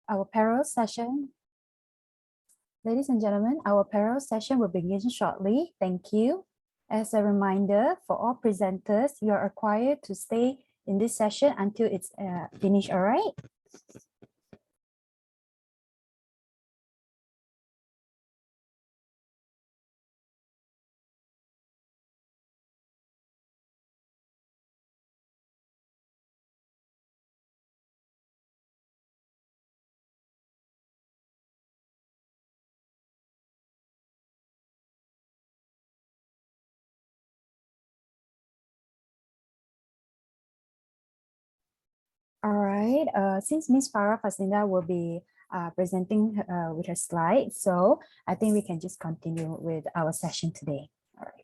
Our parallel session. Ladies and gentlemen, our parallel session will begin shortly. Thank you. As a reminder, for all presenters, you are required to stay in this session until it's finished, all right? All right, since Ms. Farah Fasinda will be presenting with her slides, so I think we can just continue with our session today. All right.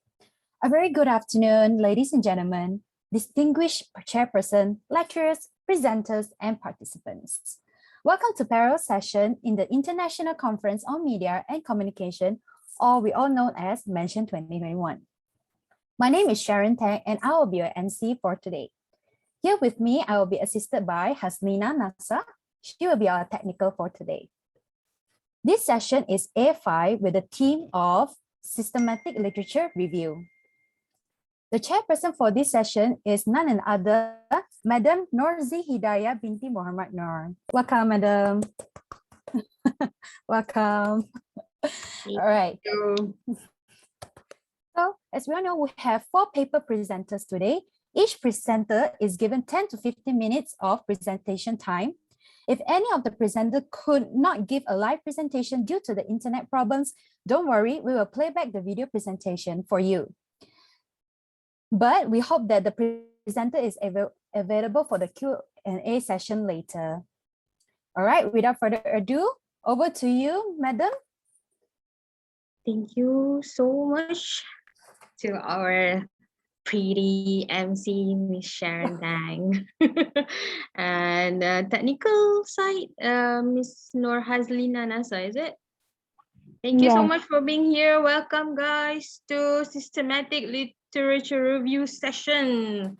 A very good afternoon, ladies and gentlemen, distinguished chairperson, lecturers, presenters, and participants. Welcome to Parallel Session in the International Conference on Media and Communication, or we all know as MENTION 2021. My name is Sharon Tang, and I will be your MC for today. Here with me, I will be assisted by Haslina Nasa. She will be our technical for today. This session is A5 with the theme of Systematic Literature Review. The chairperson for this session is none other, Madam Norzi Hidayah binti Muhammad Noor. Welcome, Madam. Welcome. All right. So, as we all know, we have 4 paper presenters today. Each presenter is given 10 to 15 minutes of presentation time. If any of the presenter could not give a live presentation due to the internet problems, don't worry, we will play back the video presentation for you. But we hope that the presenter is available for the Q&A session later. All right, without further ado, over to you, Madam. Thank you so much to our pretty MC, Miss Sharon Tang. And technical side, Miss Nur Haslina Nasa, is it? Thank you so much for being here. Welcome, guys, to Systematic Literature Review session.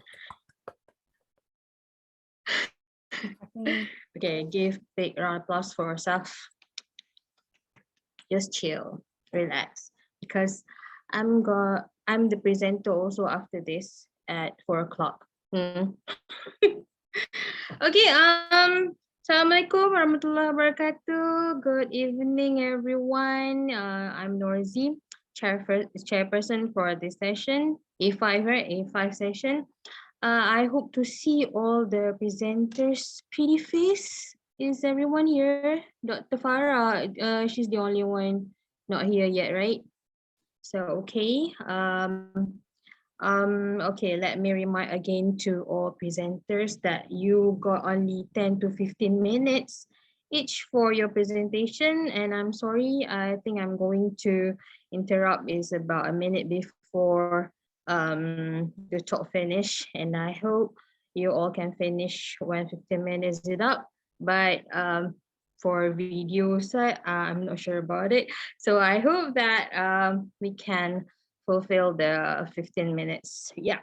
Okay, give big round of applause for yourself. Just chill, relax, because I'm the presenter also after this at 4 o'clock. Okay, Assalamualaikum warahmatullahi wabarakatuh. Good evening, everyone. I'm Norzi, chairperson for this session, A5 session. I hope to see all the presenters' pretty face. Is everyone here? Dr. Farah, she's the only one not here yet, right? So, okay. Okay, let me remind again to all presenters that you got only 10 to 15 minutes each for your presentation. And I'm sorry, I think I'm going to interrupt is about a minute before the talk finish. And I hope you all can finish when 15 minutes is up. But for video side, I'm not sure about it. So I hope that we can fulfill the 15 minutes. Yeah.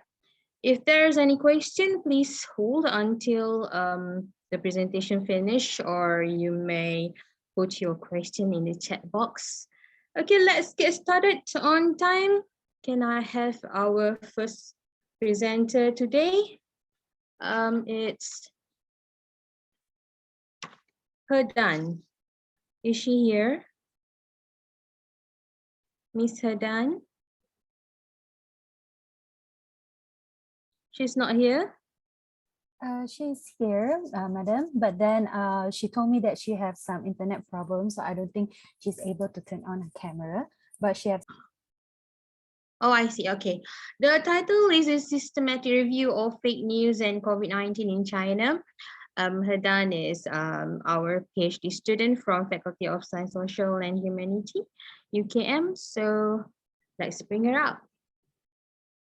If there's any question, please hold until the presentation finish, or you may put your question in the chat box. Okay, let's get started on time. Can I have our first presenter today? It's Herdan. Is she here? Miss Herdan? She's not here? She's here, Madam, but then she told me that she has some internet problems, so I don't think she's able to turn on her camera, but she has... Oh, I see. Okay. The title is a systematic review of fake news and COVID-19 in China. Herdan is our PhD student from Faculty of Science, Social and Humanity, UKM. So let's bring her up.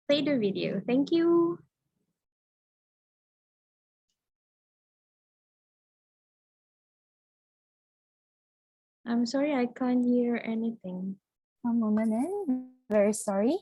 Play the video. Thank you. I'm sorry, I can't hear anything. One moment, very sorry.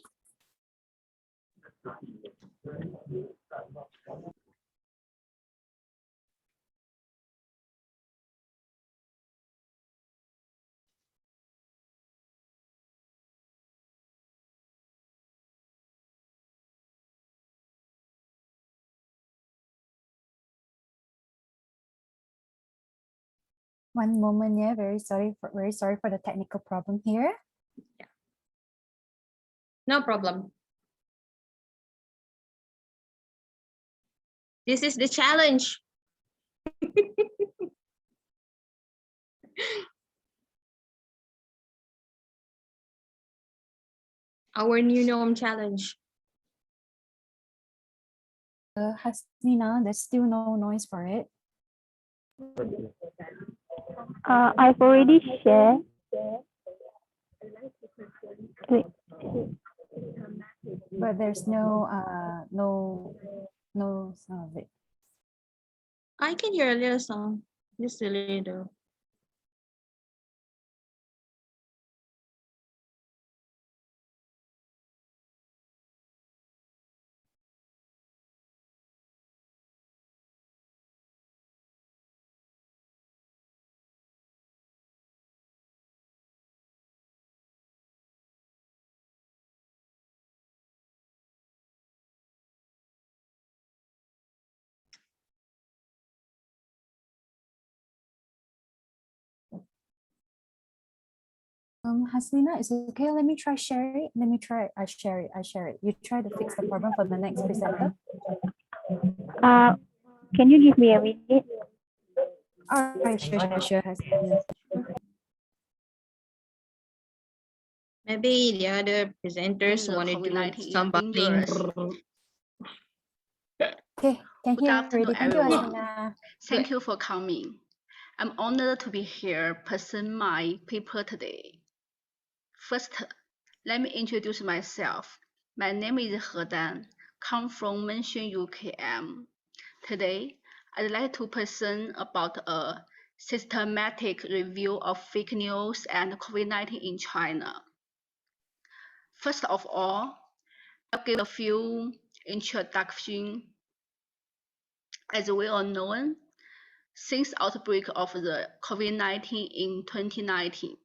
One moment, yeah. Very sorry for the technical problem here. No problem. This is the challenge. Our new norm challenge. Hasnina, there's still no noise for it. I've already shared. Wait. But there's no sound of it. I can hear a little song, just a little. Hasina, is it okay? Let me try share it. I share it. You try to fix the problem for the next presenter. Can you give me a minute? All right, sure, Hasina. Maybe the other presenters want to do some bubbling. Okay, can Good hear afternoon, already. Thank you, everyone. Hasina. Thank you for coming. I'm honored to be here present my paper today. First, let me introduce myself. My name is He Dan, come from MENTION2021. Today, I'd like to present about a systematic review of fake news and COVID-19 in China. First of all, I'll give a few introduction. As we all know, since outbreak of the COVID-19 in 2019,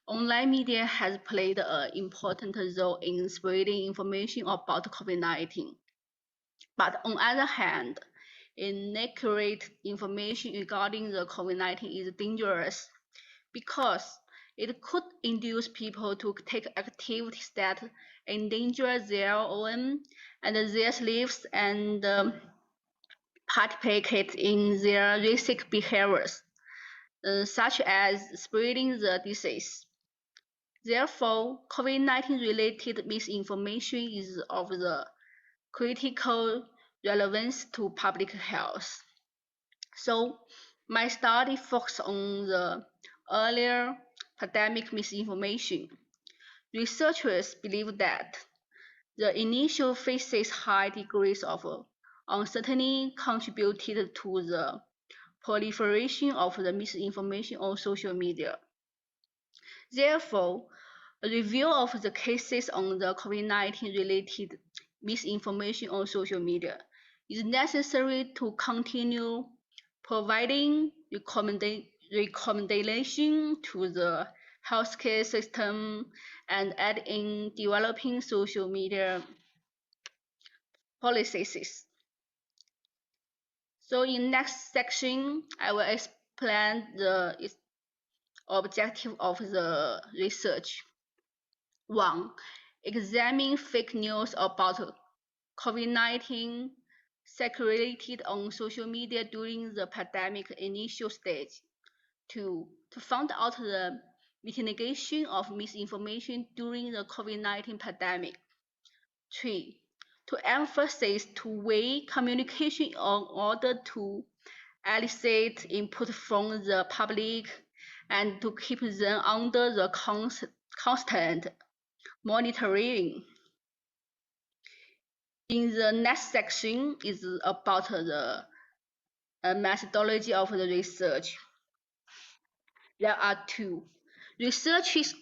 online media has played an important role in spreading information about COVID-19. But on the other hand, inaccurate information regarding the COVID-19 is dangerous because it could induce people to take activities that endanger their own and their lives and participate in their risky behaviors, such as spreading the disease. Therefore, COVID-19 related misinformation is of the critical relevance to public health. So, my study focused on the earlier pandemic misinformation. Researchers believe that the initial phases high degrees of uncertainty contributed to the proliferation of the misinformation on social media. Therefore, a review of the cases on the COVID-19 related misinformation on social media is necessary to continue providing recommendation to the healthcare system and aid in developing social media policies. So in next section, I will explain the objective of the research. 1. Examine fake news about COVID-19 circulated on social media during the pandemic initial stage. 2. To find out the mitigation of misinformation during the COVID-19 pandemic. 3. To emphasize two-way communication in order to elicit input from the public and to keep them under the constant monitoring. In the next section is about the methodology of the research. There are two. Researchers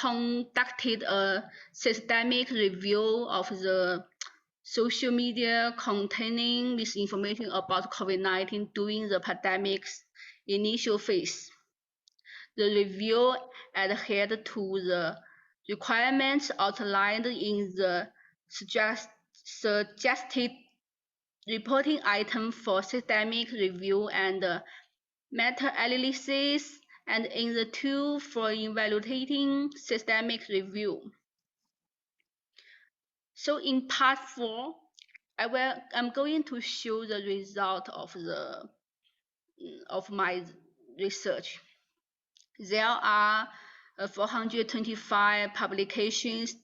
conducted a systematic review of the social media containing misinformation about COVID-19 during the pandemic's initial phase. The review adhered to the requirements outlined in the suggested reporting item for systematic review and meta-analysis, and in the tool for evaluating systemic review. So in part 4, I'm going to show the result of my research. There are 425 publications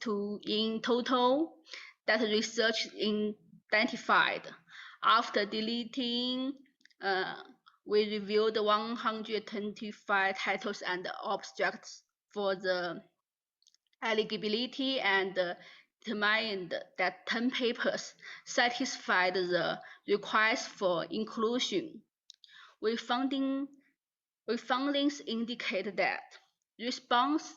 in total that research identified. After deleting, we reviewed 125 titles and abstracts for the eligibility and determined that 10 papers satisfied the request for inclusion. Findings indicate that respondents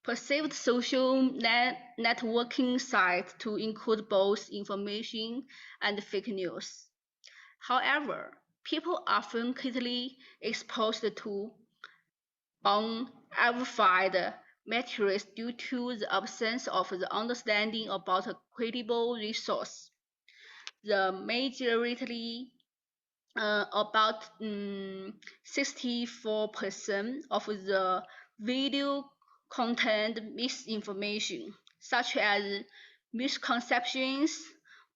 perceived social networking sites to include both information and fake news. However, people are frequently exposed to unverified materials due to the absence of the understanding about a credible resource. The majority, about 64% of the video contained misinformation, such as misconceptions,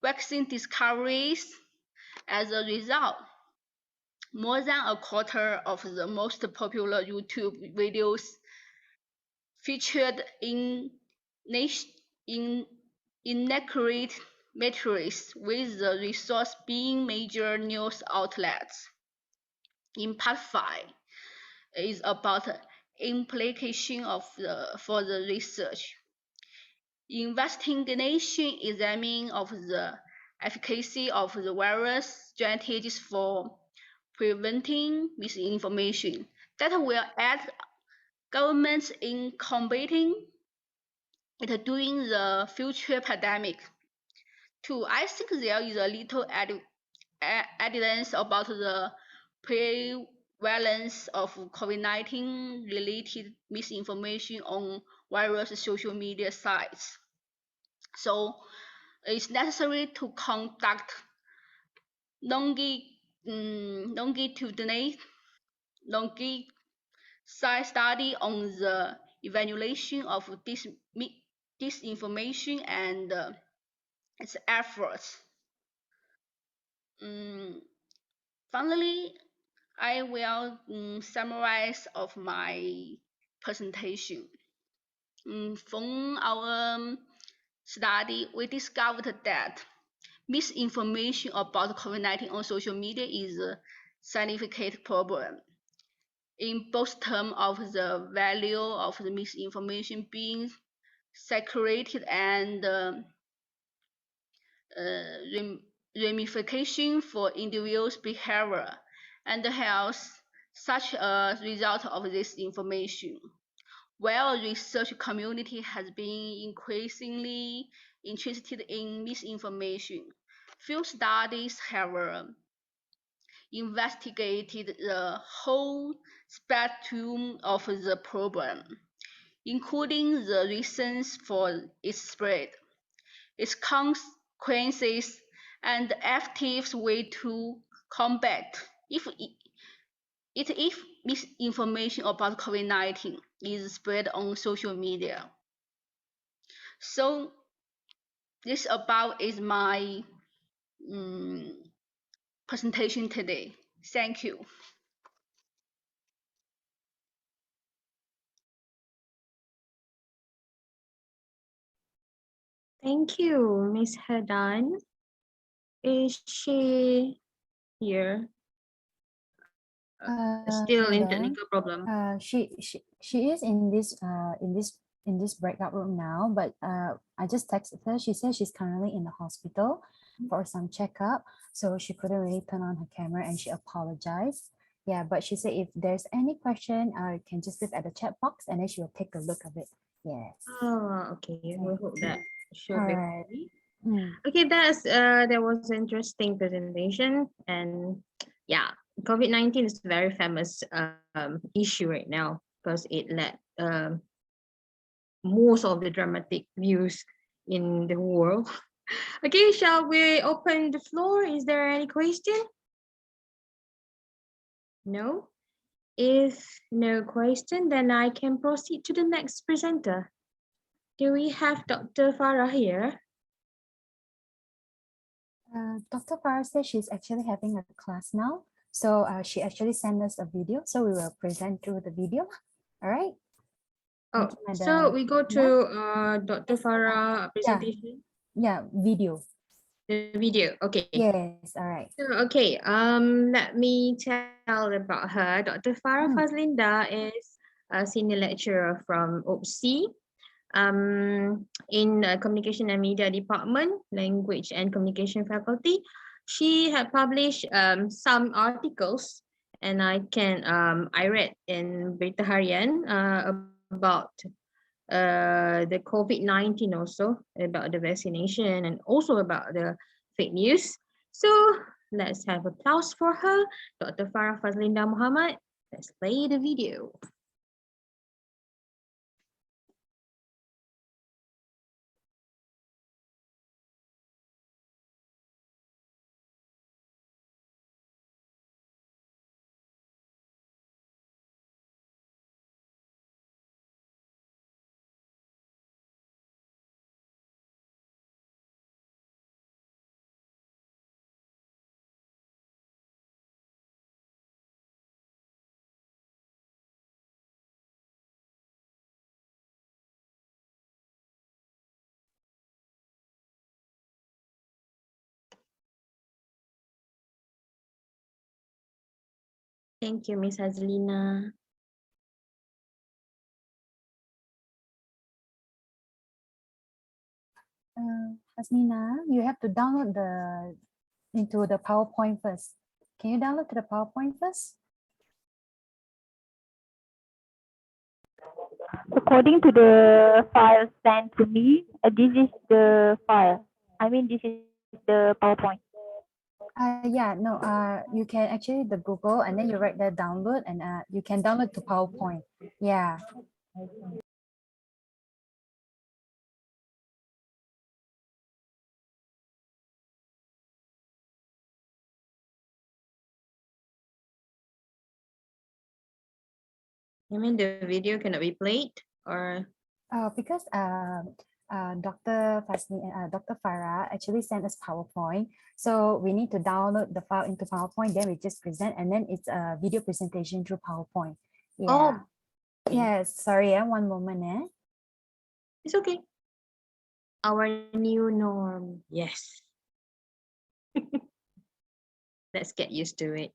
vaccine discoveries. As a result, more than a quarter of the most popular YouTube videos featured inaccurate materials, with the resource being major news outlets. In part 5 is about implication for the research. Investigation examining of the efficacy of the various strategies for preventing misinformation that will aid governments in combating it during the future pandemic. Two, I think there is a little evidence about the prevalence of COVID-19 related misinformation on various social media sites. So it's necessary to conduct longitudinal side study on the evaluation of disinformation and its efforts. Finally, I will summarize of my presentation. From our study, we discovered that misinformation about COVID-19 on social media is a significant problem. In both terms of the value of the misinformation being circulated and ramification for individuals' behavior and health, such a result of this information. While the research community has been increasingly interested in misinformation, few studies have investigated the whole spectrum of the problem, including the reasons for its spread, its consequences, and the effective way to combat if misinformation about COVID-19 is spread on social media. So this about is my presentation today. Thank you. Thank you, Ms. Hadan. Is she here? Still in technical problem. She is in this breakout room now, but I just texted her. She says she's currently in the hospital for some checkup, so she couldn't really turn on her camera, and she apologized. Yeah, but she said if there's any question, you can just leave at the chat box, and then she will take a look of it. Yes. Oh, okay. We hope that she'll be Alright. ready. Okay, that was an interesting presentation, and yeah, COVID-19 is a very famous issue right now because it led most of the dramatic views in the world. Okay, shall we open the floor? Is there any question? No? If no question, then I can proceed to the next presenter. Do we have Dr. Farah here? Dr. Farah says she's actually having a class now. So she actually sent us a video. So we will present through the video. All right. Oh, Mungkin so ada- we go to Dr. Farah presentation, Yeah, video. the video. Okay. Yes, all right. So, okay, let me tell about her. Dr. Farah Fazlinda is a senior lecturer from OPSI in Communication and Media Department, Language and Communication Faculty. She had published some articles, and I read in Berita Harian about the COVID-19 also, about the vaccination and also about the fake news. So let's have applause for her, Dr. Farah Fazlinda Muhammad. Let's play the video. Thank you, Miss Hazlina. Hasnina, you have to download into the PowerPoint first. Can you download to the PowerPoint first? According to the file sent to me, this is the file. I mean, this is the PowerPoint. Yeah, no, you can actually the Google and then you write the download and you can download to PowerPoint. Yeah. You mean the video cannot be played or? Because Dr. Dr. Farah actually sent us PowerPoint. So we need to download the file into PowerPoint, then we just present, and then it's a video presentation through PowerPoint. Yeah. Oh, okay. Yes, sorry, one moment. It's okay. Our new norm. Yes. Let's get used to it.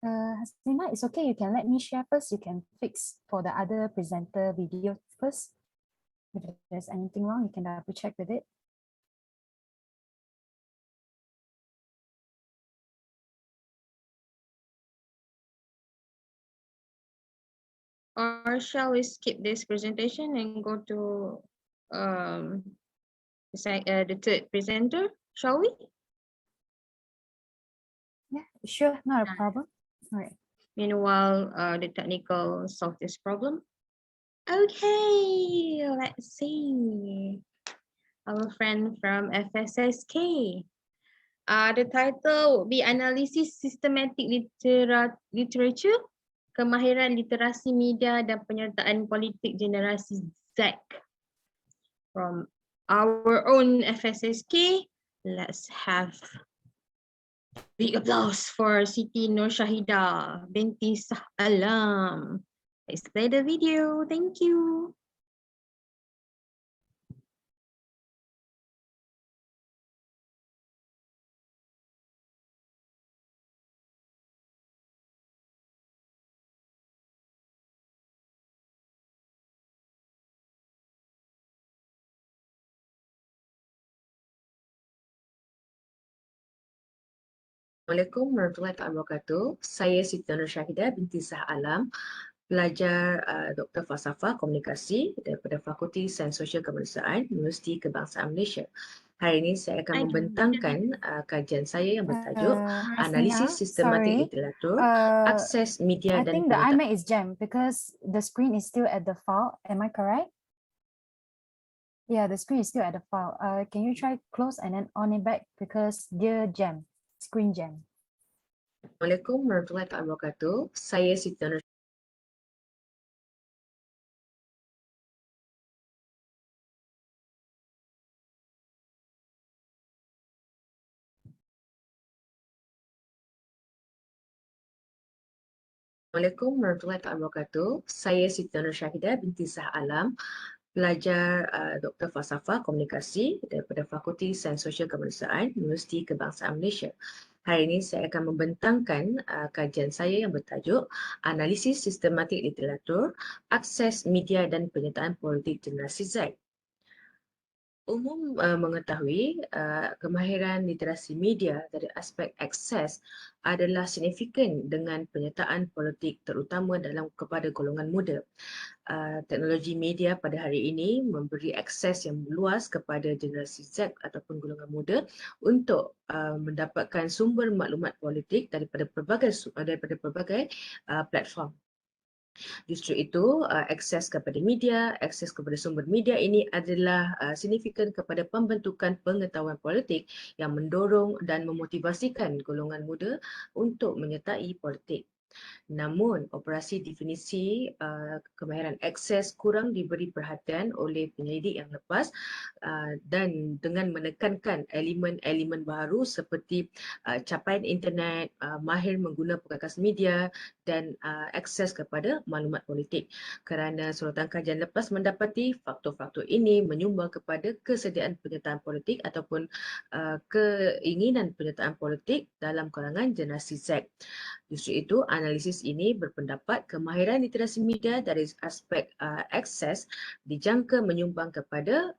Hasina, it's okay. You can let me share first. You can fix for the other presenter video first. If there's anything wrong, you can double check with it. Or shall we skip this presentation and go to the third presenter? Shall we? Yeah, sure, not a problem. All right. Meanwhile, the technical solve this problem. Okay, let's see. Our friend from FSSK. The title would be Analysis Systematic Literature, Kemahiran Literasi Media dan Penyertaan Politik Generasi Z. From our own FSSK, let's have big applause for Siti Nur Shahida binti Shah Alam. Let's play the video. Thank you. Assalamualaikum warahmatullahi wabarakatuh. Saya Siti Nur Syahidah binti Shah Alam, pelajar Dr. Falsafah Komunikasi daripada Fakulti Sains Sosial Kemanusiaan Universiti Kebangsaan Malaysia. Hari ini saya akan membentangkan kajian saya yang bertajuk Analisis Sistematik sorry. Literatur, Akses Media I dan think the Penyataan. iMac is jammed because the screen is still at the file. Am I correct? Yeah, the screen is still at the file. Can you try close and then on it back because dia jam, screen jam. Assalamualaikum warahmatullahi wabarakatuh. Saya Siti Nur Assalamualaikum warahmatullahi wabarakatuh. Saya Siti Nur Syahidah binti Shah Alam, pelajar Dr. Falsafah Komunikasi daripada Fakulti Sains Sosial Kemanusiaan Universiti Kebangsaan Malaysia. Hari ini saya akan membentangkan kajian saya yang bertajuk Analisis Sistematik Literatur, Akses Media dan Penyataan Politik Generasi Z. Umum mengetahui kemahiran literasi media dari aspek akses adalah signifikan dengan penyataan politik terutama kepada golongan muda. Teknologi media pada hari ini memberi akses yang luas kepada generasi Z ataupun golongan muda untuk mendapatkan sumber maklumat politik daripada pelbagai platform. Justru itu, akses kepada media, akses kepada sumber media ini adalah signifikan kepada pembentukan pengetahuan politik yang mendorong dan memotivasikan golongan muda untuk menyertai politik. Namun, operasi definisi kemahiran akses kurang diberi perhatian oleh penyelidik yang lepas dan dengan menekankan elemen-elemen baru seperti capaian internet, mahir menggunakan perkakas media dan akses kepada maklumat politik. Kerana sorotan kajian lepas mendapati faktor-faktor ini menyumbang kepada kesediaan penyertaan politik ataupun keinginan penyertaan politik dalam kalangan generasi Z. Justru itu, analisis ini berpendapat kemahiran literasi media dari aspek akses dijangka menyumbang kepada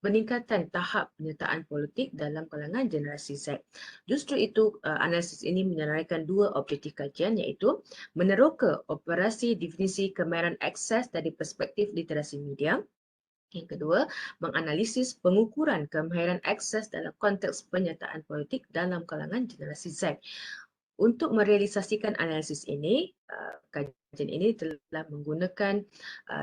peningkatan tahap penyertaan politik dalam kalangan generasi Z. Justru itu, analisis ini menyenaraikan dua objektif kajian iaitu meneroka operasi definisi kemahiran akses dari perspektif literasi media. Yang kedua, menganalisis pengukuran kemahiran akses dalam konteks penyertaan politik dalam kalangan generasi Z. Untuk merealisasikan analisis ini, kajian ini telah menggunakan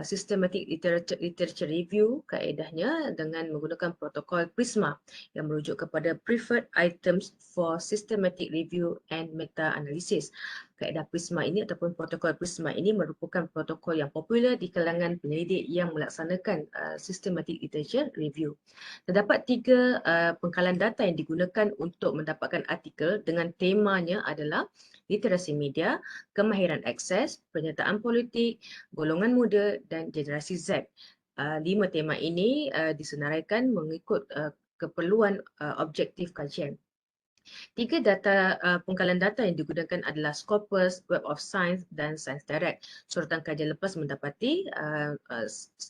systematic literature review kaedahnya dengan menggunakan protokol PRISMA yang merujuk kepada Preferred Items for Systematic Review and Meta-Analysis. Kaedah PRISMA ini ataupun protokol PRISMA ini merupakan protokol yang popular di kalangan penyelidik yang melaksanakan systematic literature review. Terdapat 3 pengkalan data yang digunakan untuk mendapatkan artikel dengan temanya adalah literasi media, kemahiran akses, penyertaan politik, golongan muda dan generasi Z. 5 tema ini disenaraikan mengikut keperluan objektif kajian. 3 pengkalan data yang digunakan adalah Scopus, Web of Science dan Science Direct. Sorotan kajian lepas mendapati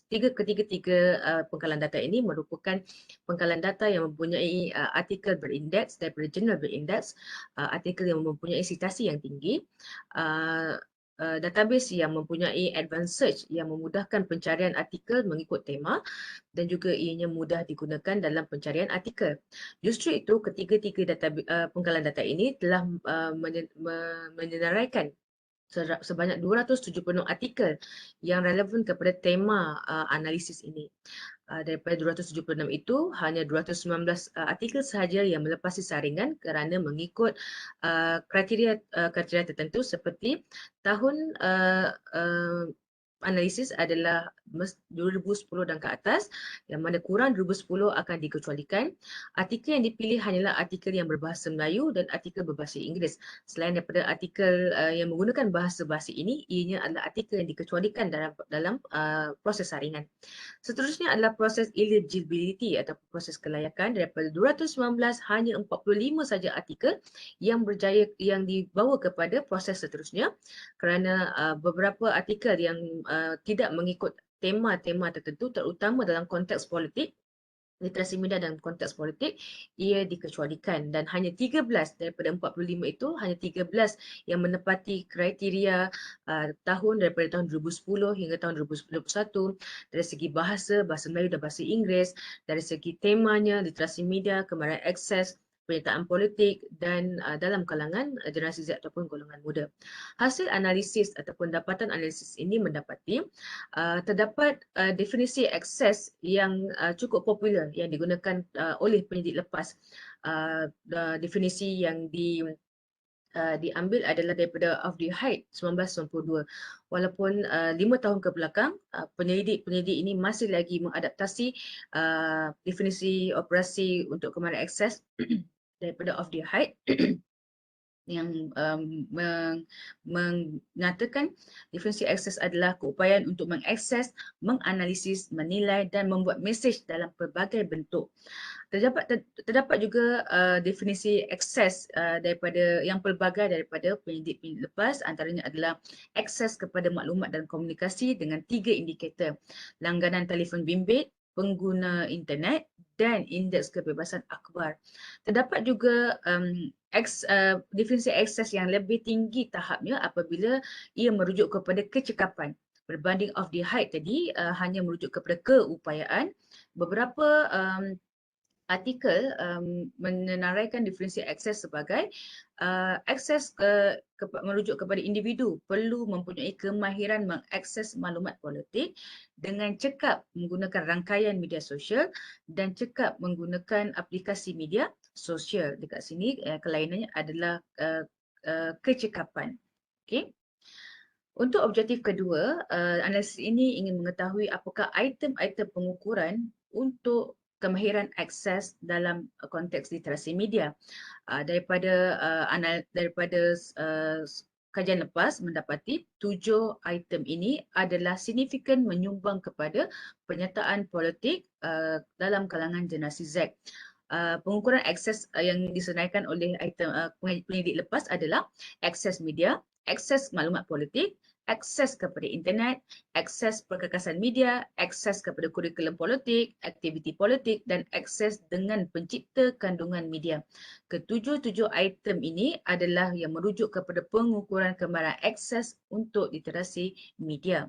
ketiga-tiga pengkalan data ini merupakan pengkalan data yang mempunyai artikel berindeks daripada jurnal berindeks, artikel yang mempunyai sitasi yang tinggi, database yang mempunyai advanced search yang memudahkan pencarian artikel mengikut tema dan juga ianya mudah digunakan dalam pencarian artikel. Justru itu, ketiga-tiga pengkalan data ini telah menyenaraikan sebanyak 276 artikel yang relevan kepada tema analisis ini. Daripada 276 itu, hanya 219 artikel sahaja yang melepasi saringan kerana mengikut kriteria tertentu seperti tahun analisis adalah 2010 dan ke atas, yang mana kurang 2010 akan dikecualikan. Artikel yang dipilih hanyalah artikel yang berbahasa Melayu dan artikel berbahasa Inggeris. Selain daripada artikel yang menggunakan bahasa-bahasa ini, ianya adalah artikel yang dikecualikan dalam proses saringan. Seterusnya adalah proses eligibility atau proses kelayakan. Daripada 219, hanya 45 saja artikel yang berjaya yang dibawa kepada proses seterusnya, kerana beberapa artikel yang tidak mengikut tema-tema tertentu, terutama dalam konteks politik, literasi media dan konteks politik, ia dikecualikan, dan hanya 13 daripada 45 itu, hanya 13 yang menepati kriteria tahun daripada tahun 2010 hingga tahun 2021 dari segi bahasa Melayu dan bahasa Inggeris, dari segi temanya, literasi media, kemahiran akses, penyertaan politik, dan dalam kalangan generasi Z ataupun golongan muda. Hasil analisis ataupun dapatan analisis ini mendapati terdapat definisi akses yang cukup popular yang digunakan oleh penyidik lepas. Definisi yang diambil adalah daripada Of the Height 1992. Walaupun 5 tahun ke belakang, penyelidik ini masih lagi mengadaptasi definisi operasi untuk kemahiran akses daripada Of the Height yang mengatakan definisi akses adalah keupayaan untuk mengakses, menganalisis, menilai dan membuat mesej dalam pelbagai bentuk. Terdapat juga definisi akses daripada yang pelbagai daripada penyidik lepas, antaranya adalah akses kepada maklumat dan komunikasi dengan 3 indikator: langganan telefon bimbit, pengguna internet dan indeks kebebasan akhbar. Terdapat juga definisi akses yang lebih tinggi tahapnya apabila ia merujuk kepada kecekapan. Berbanding Of the Height tadi hanya merujuk kepada keupayaan. Beberapa artikel menenaraikan definisi akses sebagai akses merujuk kepada individu perlu mempunyai kemahiran mengakses maklumat politik dengan cekap menggunakan rangkaian media sosial dan cekap menggunakan aplikasi media sosial. Dekat sini kelainannya adalah kecekapan. Okay. Untuk objektif kedua, analisis ini ingin mengetahui apakah item-item pengukuran untuk kemahiran akses dalam konteks literasi media. Daripada kajian lepas mendapati 7 item ini adalah signifikan menyumbang kepada penyertaan politik dalam kalangan generasi Z. Pengukuran akses yang disenaraikan oleh item penyidik lepas adalah akses media, akses maklumat politik, akses kepada internet, akses perkakasan media, akses kepada kurikulum politik, aktiviti politik dan akses dengan pencipta kandungan media. Ketujuh-tujuh item ini adalah yang merujuk kepada pengukuran kemahiran akses untuk literasi media.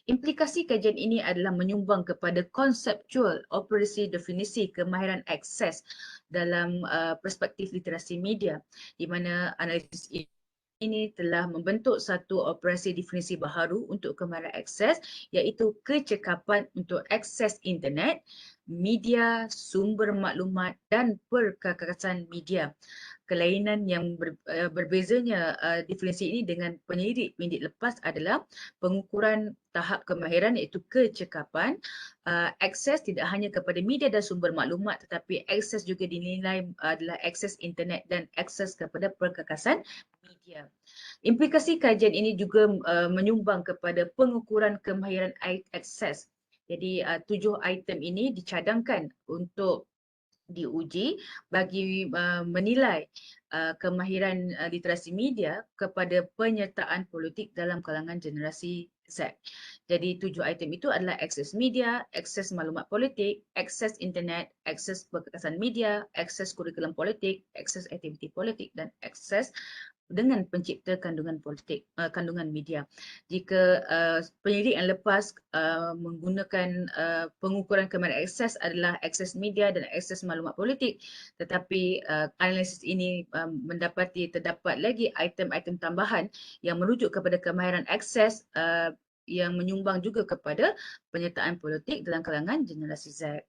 Implikasi kajian ini adalah menyumbang kepada konseptual operasi definisi kemahiran akses dalam perspektif literasi media, di mana analisis ini telah membentuk satu operasi definisi baharu untuk kemahiran akses, iaitu kecekapan untuk akses internet, media, sumber maklumat dan perkakasan media. Kelainan yang berbezanya definisi ini dengan penyidik lepas adalah pengukuran tahap kemahiran iaitu kecekapan. Akses tidak hanya kepada media dan sumber maklumat, tetapi akses juga dinilai adalah akses internet dan akses kepada perkakasan media. Implikasi kajian ini juga menyumbang kepada pengukuran kemahiran akses. Jadi 7 item ini dicadangkan untuk diuji bagi menilai kemahiran literasi media kepada penyertaan politik dalam kalangan generasi Z. Jadi 7 item itu adalah akses media, akses maklumat politik, akses internet, akses perkakasan media, akses kurikulum politik, akses aktiviti politik dan akses dengan pencipta kandungan politik, kandungan media. Jika penyidik yang lepas menggunakan pengukuran kemahiran akses adalah akses media dan akses maklumat politik, tetapi analisis ini mendapati terdapat lagi item-item tambahan yang merujuk kepada kemahiran akses yang menyumbang juga kepada penyertaan politik dalam kalangan generasi Z.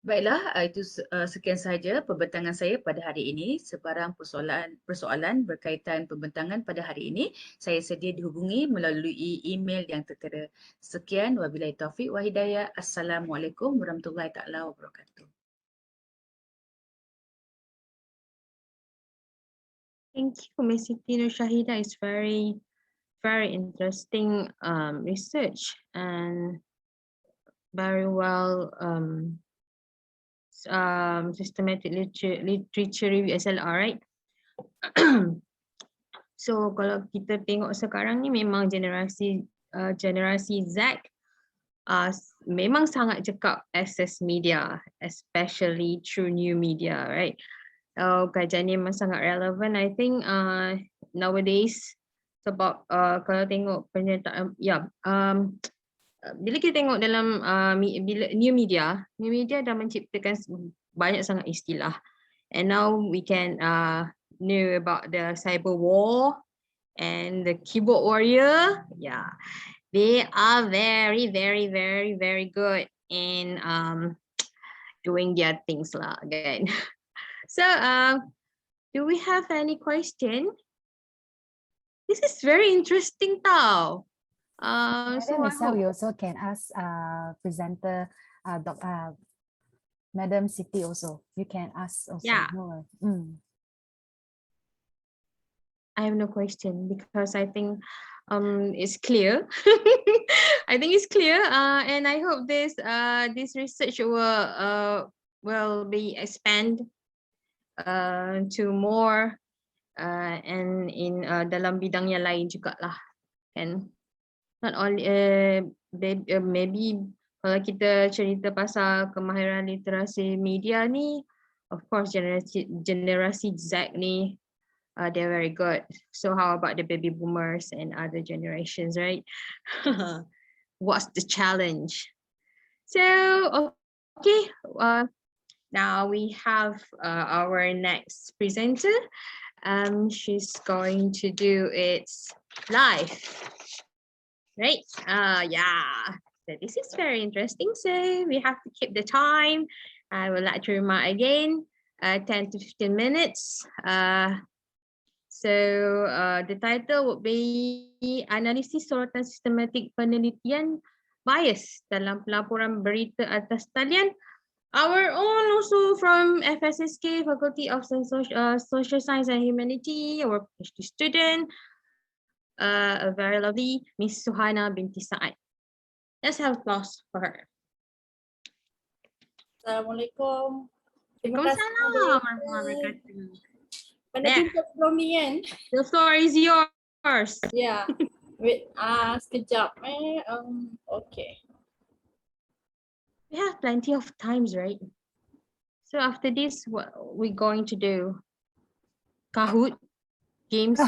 Baiklah, itu sekian sahaja pembentangan saya pada hari ini. Sebarang persoalan berkaitan pembentangan pada hari ini, saya sedia dihubungi melalui email yang tertera. Sekian, wabillahi taufiq wa hidayah. Assalamualaikum warahmatullahi taala wabarakatuh. Thank you, Ms. Siti Nur Shahida. It's very, very interesting research and very well systematic literature review SLR, right? So kalau kita tengok sekarang ni memang generasi Z memang sangat cekap access media, especially through new media, right? Kajian ni memang sangat relevan. I think nowadays sebab kalau tengok penyertaan, bila kita tengok dalam new media dah menciptakan banyak sangat istilah, and now we can know about the cyber war and the keyboard warrior. Yeah, they are very, very, very, very good in doing their things lah, kan? So do we have any question? This is very interesting tau. Madam Michelle, we also can ask presenter Madam Siti also. You can ask also. Yeah. No. I have no question because I think it's clear. I think it's clear, and I hope this research will be expand to more and in dalam bidang yang lain juga lah, kan? Not only maybe kalau kita cerita pasal kemahiran literasi media ni, of course generasi Z ni they're very good. So how about the baby boomers and other generations, right? What's the challenge? So okay, now we have our next presenter. She's going to do it live. Right? Yeah. So this is very interesting. So we have to keep the time. I would like to remind again, 10 to 15 minutes. So the title would be Analisis Sorotan Sistematik Penelitian Bias dalam Pelaporan Berita Atas Talian. Our own also from FSSK, Faculty of Social Science and Humanity, our PhD student, a very lovely Miss Suhana binti Sa'ad. Let's have applause for her. Assalamualaikum. Terima kasih. Waalaikumsalam warahmatullahi wabarakatuh. Mana tunjuk belum ni kan? The floor is yours. Ya. Wait, sekejap. Okay. We have plenty of times, right? So after this, what we're going to do? Kahoot games.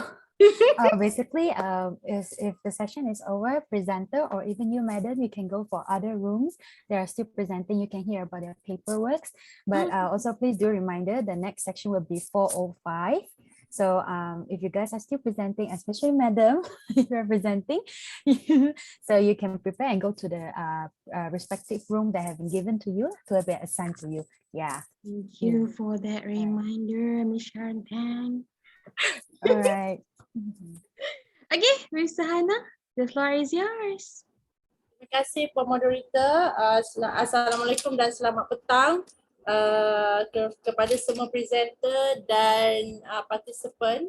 Basically, if the session is over, presenter or even you, madam, you can go for other rooms. They are still presenting. You can hear about their paperwork. But also please do reminder, the next section will be 4:05. So if you guys are still presenting, especially madam, if you're presenting, so you can prepare and go to the respective room that have been given to you, to be assigned to you. Yeah. Thank you for that reminder, Miss Shardan. All right. Okay, Miss Sahana, the floor is yours. Terima kasih pemoderator. Assalamualaikum dan selamat petang kepada semua presenter dan participant.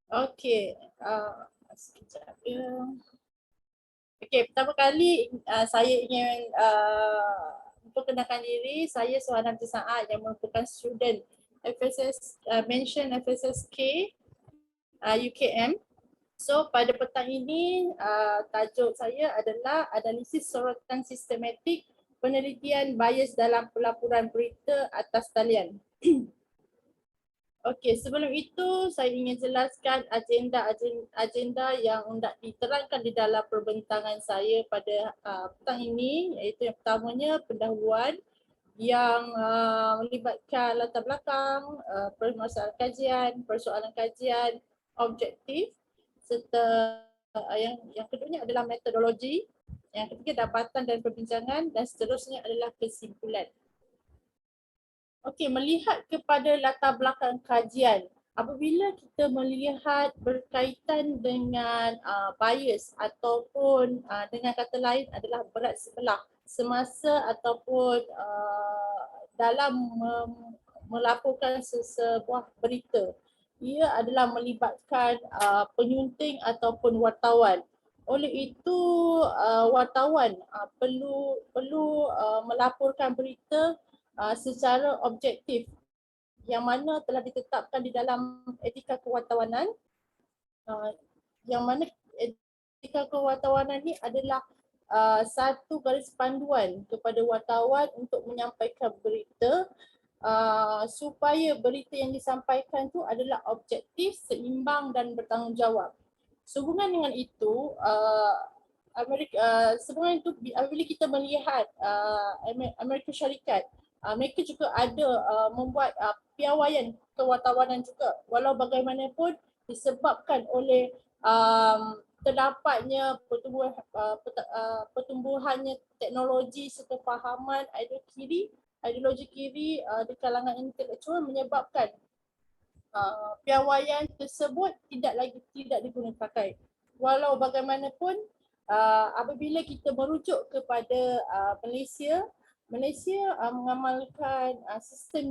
Okay, sekejap ya. Okay, pertama kali saya ingin memperkenalkan diri. Saya Suhana binti Sa'ad yang merupakan student mention FSSK UKM. So pada petang ini tajuk saya adalah analisis sorotan sistematik penelitian bias dalam pelaporan berita atas talian. Okey, sebelum itu saya ingin jelaskan agenda yang hendak diterangkan di dalam perbentangan saya pada petang ini, iaitu yang pertamanya pendahuluan yang melibatkan latar belakang, persoalan kajian, objektif, serta yang keduanya adalah metodologi, yang ketiga dapatan dan perbincangan, dan seterusnya adalah kesimpulan. Okey, melihat kepada latar belakang kajian. Apabila kita melihat berkaitan dengan bias ataupun dengan kata lain adalah berat sebelah semasa ataupun dalam melaporkan sebuah berita. Ia adalah melibatkan penyunting ataupun wartawan. Oleh itu wartawan perlu melaporkan berita secara objektif yang mana telah ditetapkan di dalam etika kewartawanan, yang mana etika kewartawanan ni adalah satu garis panduan kepada wartawan untuk menyampaikan berita supaya berita yang disampaikan tu adalah objektif, seimbang dan bertanggungjawab. Sehubungan dengan itu, sehubungan itu bila kita melihat Amerika Syarikat, mereka juga ada membuat piawaian kewartawanan juga, walau bagaimanapun disebabkan oleh terdapatnya pertumbuhannya teknologi serta fahaman ideologi kiri di kalangan intelektual menyebabkan piawaian tersebut tidak digunakan pakai. Walau bagaimanapun apabila kita merujuk kepada Malaysia mengamalkan sistem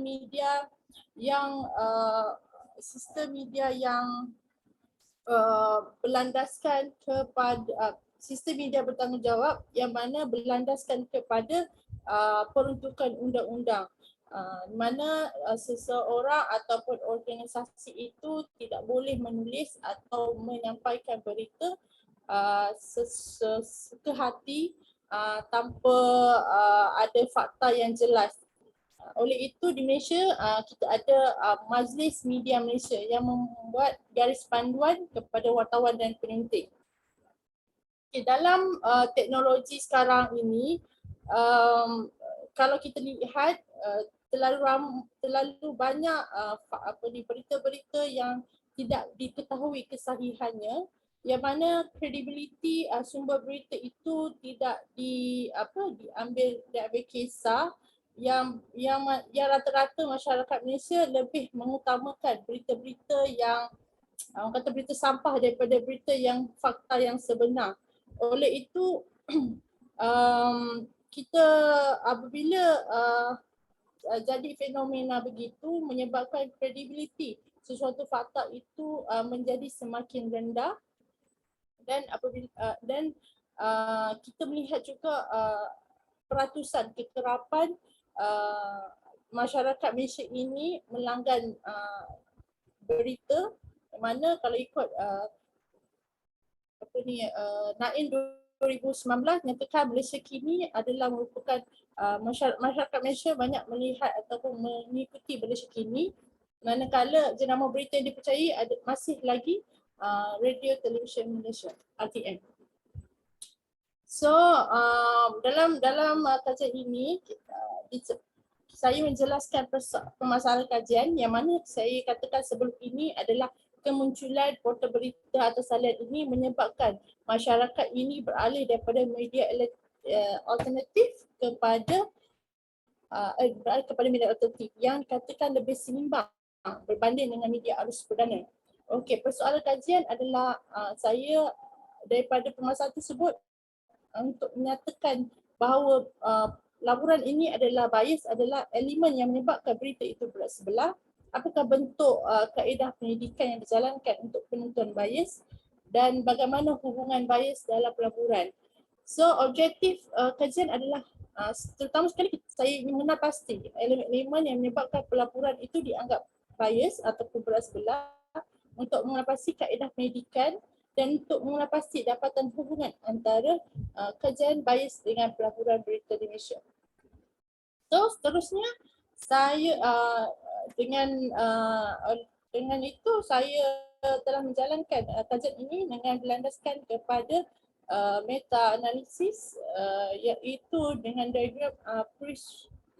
media yang berlandaskan kepada sistem media bertanggungjawab yang mana berlandaskan kepada peruntukan undang-undang, mana seseorang ataupun organisasi itu tidak boleh menulis atau menyampaikan berita sesuka hati tanpa ada fakta yang jelas. Oleh itu di Malaysia kita ada Majlis Media Malaysia yang membuat garis panduan kepada wartawan dan penyunting. Okay, dalam teknologi sekarang ini, kalau kita lihat terlalu banyak berita-berita yang tidak diketahui kesahihannya, yang mana kredibiliti sumber berita itu tidak diambil kisah, yang rata-rata masyarakat Malaysia lebih mengutamakan berita-berita yang kata berita sampah daripada berita yang fakta yang sebenar. Oleh itu kita apabila jadi fenomena begitu menyebabkan kredibiliti sesuatu fakta itu menjadi semakin rendah, dan apabila kita melihat juga peratusan kekerapan masyarakat Malaysia ini melanggan berita, mana kalau ikut Nain 2019 nyatakan Malaysia kini adalah merupakan masyarakat Malaysia banyak melihat ataupun mengikuti Malaysia kini, manakala jenama berita yang dipercayai masih lagi Radio Television Malaysia RTM. So dalam kajian ini saya menjelaskan permasalahan kajian yang mana saya katakan sebelum ini adalah kemunculan portal berita atau salian ini menyebabkan masyarakat ini beralih daripada media alternatif kepada media alternatif yang katakan lebih seimbang berbanding dengan media arus perdana. Okey, persoalan kajian adalah saya daripada permasalahan tersebut untuk menyatakan bahawa laporan ini adalah bias adalah elemen yang menyebabkan berita itu berat sebelah. Apakah bentuk kaedah pendidikan yang dijalankan untuk penentuan bias dan bagaimana hubungan bias dalam pelaporan. So objektif kajian adalah terutama sekali saya ingin mengenal pasti elemen-elemen yang menyebabkan pelaporan itu dianggap bias ataupun berat sebelah untuk mengenal pasti kaedah pendidikan dan untuk mengenal pasti dapatan hubungan antara kajian bias dengan pelaporan berita di Malaysia. So seterusnya saya dengan itu saya telah menjalankan kajian ini dengan berlandaskan kepada meta-analisis iaitu dengan diagram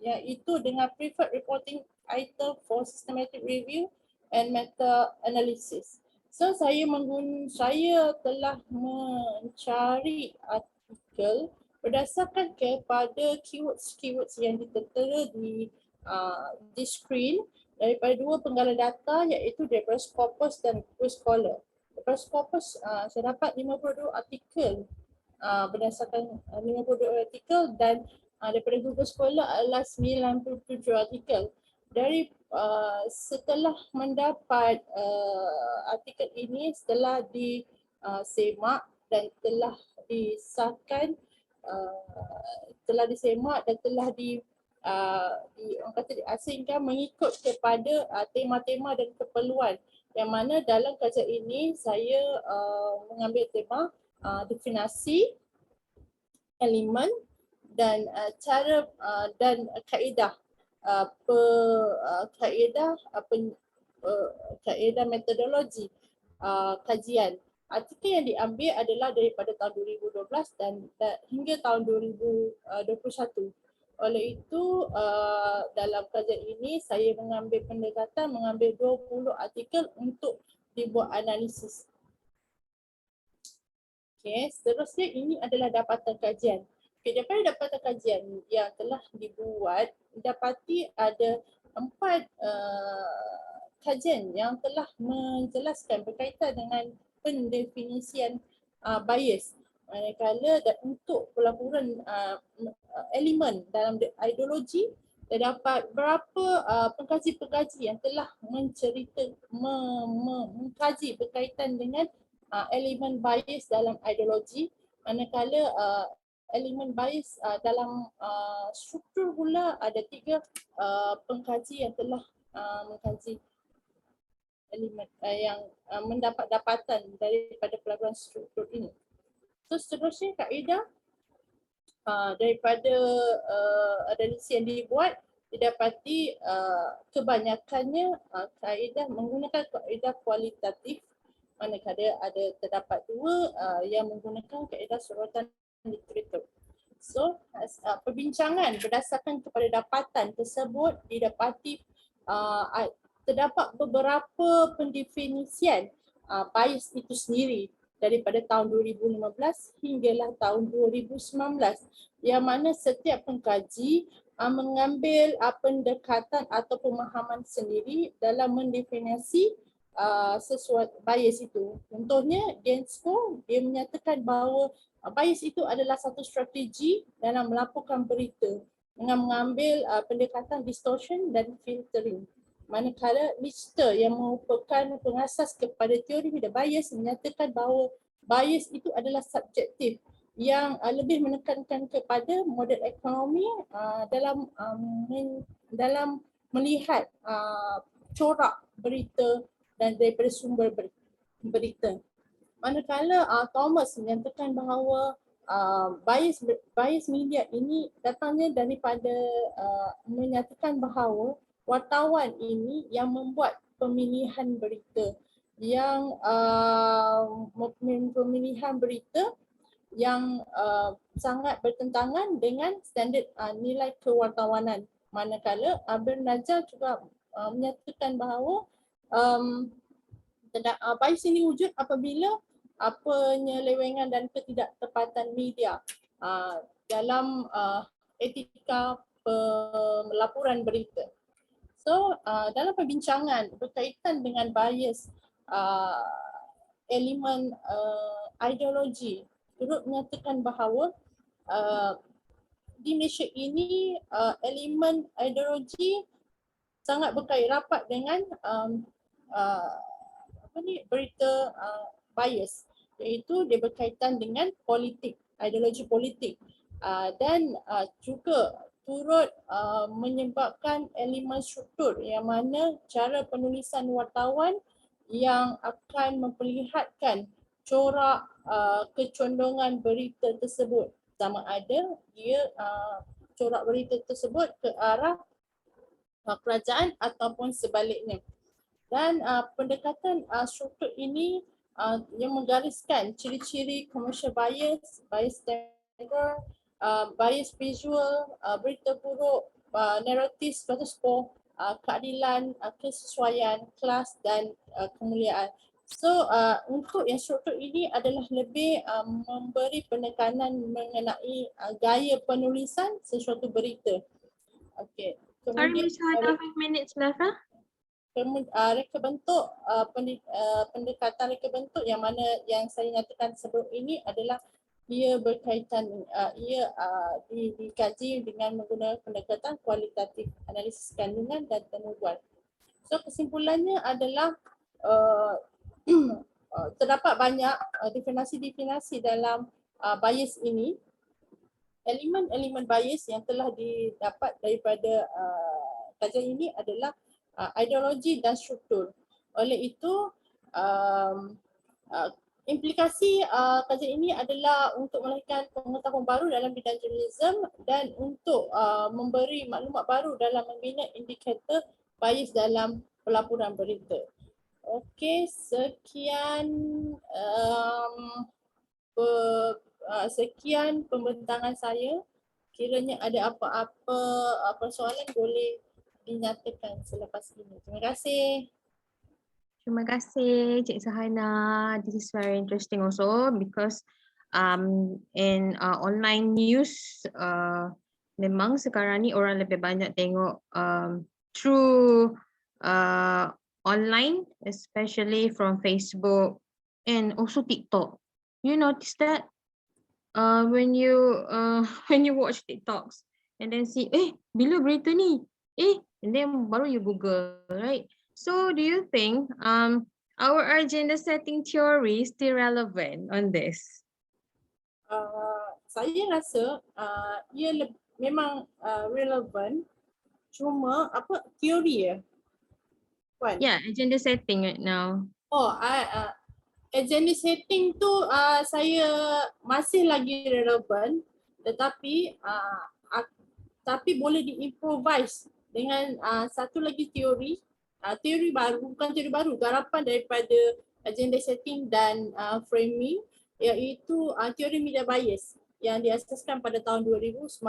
iaitu dengan preferred reporting item for systematic review and meta-analysis. So saya telah mencari artikel berdasarkan kepada keywords yang ditera di screen daripada dua penggalan data, iaitu daripada Scopus dan Google Scholar. Daripada Scopus saya dapat 52 artikel berdasarkan 52 artikel, dan daripada Google Scholar adalah 97 artikel. Dari setelah mendapat artikel ini, setelah disemak dan telah disahkan, telah disemak dan telah orang kata diasingkan mengikut kepada tema-tema dan keperluan, yang mana dalam kajian ini saya mengambil tema definisi, elemen dan cara dan kaedah kaedah metodologi kajian. Artikel yang diambil adalah daripada tahun 2012 dan hingga tahun 2021. Oleh itu, dalam kajian ini saya mengambil pendekatan mengambil 20 artikel untuk dibuat analisis. Okay, seterusnya ini adalah dapatan kajian. Okay, daripada dapatan kajian yang telah dibuat, dapati ada 4 kajian yang telah menjelaskan berkaitan dengan pendefinisian bias. Manakala untuk pelaburan elemen dalam ideologi, terdapat berapa pengkaji-pengkaji yang telah mengkaji berkaitan dengan elemen bias dalam ideologi, manakala elemen bias dalam struktur pula ada 3 pengkaji yang telah mengkaji elemen yang mendapat dapatan daripada pelaburan struktur ini. So seterusnya kaedah daripada analisis yang dibuat, didapati kebanyakannya kaedah menggunakan kaedah kualitatif, manakala ada terdapat 2 yang menggunakan kaedah sorotan literatur. So perbincangan berdasarkan kepada dapatan tersebut didapati terdapat beberapa pendefinisian bias itu sendiri daripada tahun 2015 hinggalah tahun 2019, yang mana setiap pengkaji mengambil pendekatan atau pemahaman sendiri dalam mendefinisi sesuatu bias itu. Contohnya, Gensco dia menyatakan bahawa bias itu adalah satu strategi dalam melaporkan berita dengan mengambil pendekatan distortion dan filtering. Manakala Lister yang merupakan pengasas kepada teori bias menyatakan bahawa bias itu adalah subjektif yang lebih menekankan kepada model ekonomi dalam melihat corak berita dan daripada sumber berita. Manakala Thomas menyatakan bahawa bias media ini datangnya daripada menyatakan bahawa wartawan ini yang membuat pemilihan berita yang sangat bertentangan dengan standard nilai kewartawanan. Manakala Bernajal juga menyatakan bahawa bias ini wujud apabila penyelewengan dan ketidaktepatan media dalam etika pelaporan berita. So dalam perbincangan berkaitan dengan bias elemen ideologi, turut menyatakan bahawa di Malaysia ini elemen ideologi sangat berkait rapat dengan berita bias, iaitu dia berkaitan dengan politik, ideologi politik, dan juga turut menyebabkan elemen struktur yang mana cara penulisan wartawan yang akan memperlihatkan corak kecondongan berita tersebut, sama ada dia corak berita tersebut ke arah kerajaan ataupun sebaliknya. Dan pendekatan struktur ini yang menggariskan ciri-ciri commercial bias, bias temper, bias visual, berita buruk, naratif, status quo, keadilan, kesesuaian, kelas dan kemuliaan. So untuk yang struktur ini adalah lebih memberi penekanan mengenai gaya penulisan sesuatu berita. Okey. Sorry, Kemudian Miss Hana, 5 minutes left. reka bentuk pendekatan reka bentuk yang mana yang saya nyatakan sebelum ini adalah ia berkaitan dikaji dengan menggunakan pendekatan kualitatif, analisis kandungan dan temubual. So kesimpulannya adalah terdapat banyak definasi-definasi dalam bias ini. Elemen-elemen bias yang telah didapat daripada kajian ini adalah ideologi dan struktur. Oleh itu, implikasi kajian ini adalah untuk melahirkan pengetahuan baru dalam bidang jurnalism dan untuk memberi maklumat baru dalam membina indikator bias dalam pelaporan berita. Okey, sekian sekian pembentangan saya. Kiranya ada apa-apa persoalan boleh dinyatakan selepas ini. Terima kasih. Terima kasih, Cik Sahana. This is very interesting also because in online news memang sekarang ni orang lebih banyak tengok through online, especially from Facebook and also TikTok. You notice that when you watch TikToks and then see, bila berita ni? And then baru you Google, right? So do you think our agenda setting theory is still relevant on this? Saya rasa ia memang relevan, cuma teori ya? Puan? Yeah, agenda setting right now. Agenda setting tu saya masih lagi relevan, tetapi tapi boleh diimprovise dengan satu lagi teori baru, bukan teori baru, garapan daripada agenda setting dan framing, iaitu teori media bias yang diasaskan pada tahun 2019.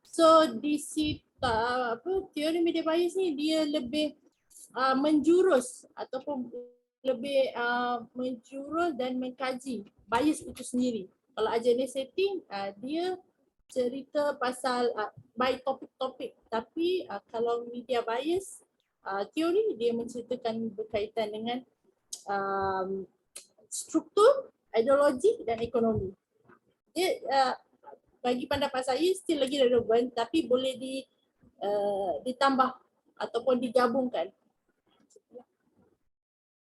So di situ teori media bias ni dia lebih menjurus ataupun lebih menjurus dan mengkaji bias itu sendiri. Kalau agenda setting dia cerita pasal by topik-topik, tapi kalau media bias teori dia menceritakan berkaitan dengan struktur, ideologi dan ekonomi. Dia bagi pendapat saya still lagi relevan, tapi boleh ditambah ataupun digabungkan.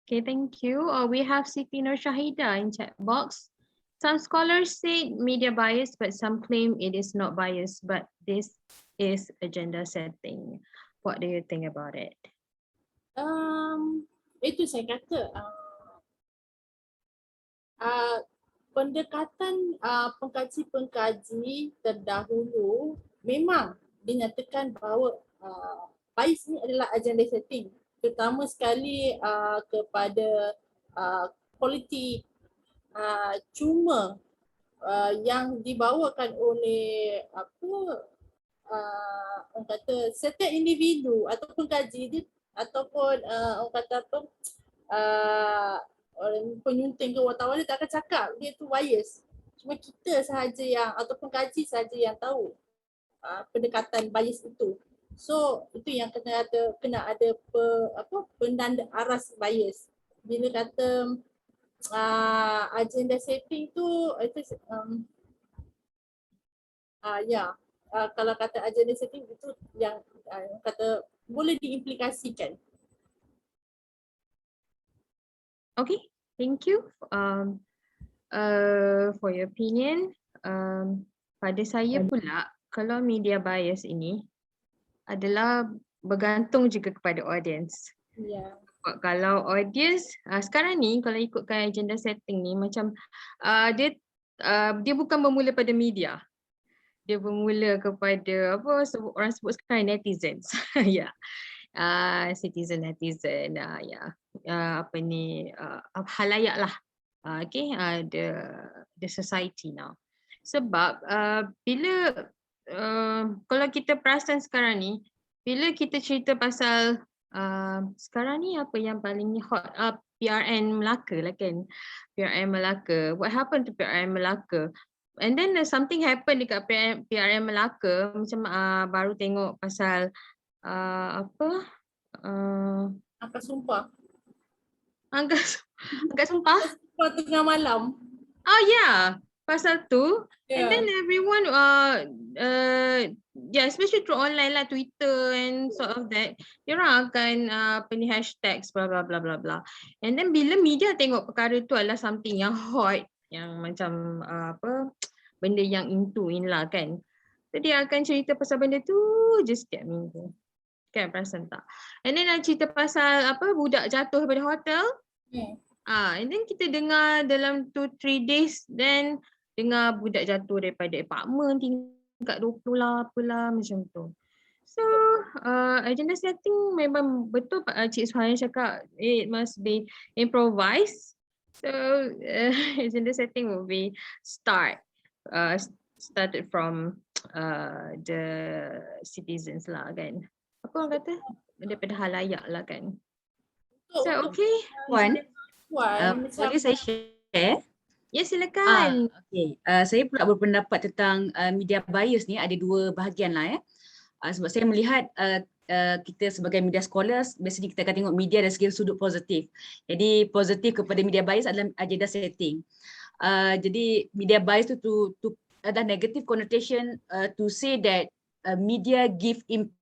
Okay, thank you. We have Siti Nur Shahida in chat box. Some scholars say media bias, but some claim it is not bias, but this is agenda setting. What do you think about it? Itu saya kata pendekatan pengkaji-pengkaji terdahulu memang dinyatakan bahawa bias ini adalah agenda setting, terutama sekali kepada politik. Cuma yang dibawakan oleh orang kata setiap individu ataupun kaji dia, ataupun orang kata penyunting ke wartawan dia tak akan cakap dia tu bias. Cuma kita sahaja yang ataupun kaji sahaja yang tahu pendekatan bias itu. So itu yang kena ada penanda aras bias. Bila kata agenda setting tu itu kalau kata agenda setting itu yang kata boleh diimplikasikan. Okay, thank you for your opinion. Pada saya pula, kalau media bias ini adalah bergantung juga kepada audience. Yeah. Kalau audience sekarang ni kalau ikutkan agenda setting ni macam dia bukan bermula pada media. Dia bermula kepada orang sebut sekarang netizens. Ya. Citizen netizen halayak lah. The society now. Sebab bila kalau kita perasan sekarang ni, bila kita cerita pasal sekarang ni apa yang paling hot, PRN Melaka lah kan. PRN Melaka. What happened to PRN Melaka? And then something happened dekat PRN Melaka. Macam baru tengok pasal apa? Angkat sumpah. Angkat sumpah. Sumpah tengah malam. Oh yeah, pasal tu. And then Yeah. everyone yeah, especially through online lah, Twitter and sort of that, diorang akan hashtags blah blah blah blah blah. And then bila media tengok perkara tu adalah something yang hot, yang macam apa, benda yang in lah kan. So dia akan cerita pasal benda tu je setiap minggu. Kan, perasan tak? And then nak cerita pasal apa, budak jatuh daripada hotel. And then kita dengar dalam 2-3 days, then dengar budak jatuh daripada apartment tingkat 20 lah apalah macam tu. So agenda setting memang betul Cik Suhani cakap, it must be improvised. So agenda setting will be started from the citizens lah kan. Apa orang kata? Daripada halayak lah kan. So okay. Boleh saya share? Ya, silakan. Okay. Saya pula berpendapat tentang media bias ni ada dua bahagian lah ya. Sebab saya melihat kita sebagai media scholars, biasanya kita akan tengok media dari segi sudut positif. Jadi positif kepada media bias adalah agenda setting. Jadi media bias tu ada negative connotation to say that media give impact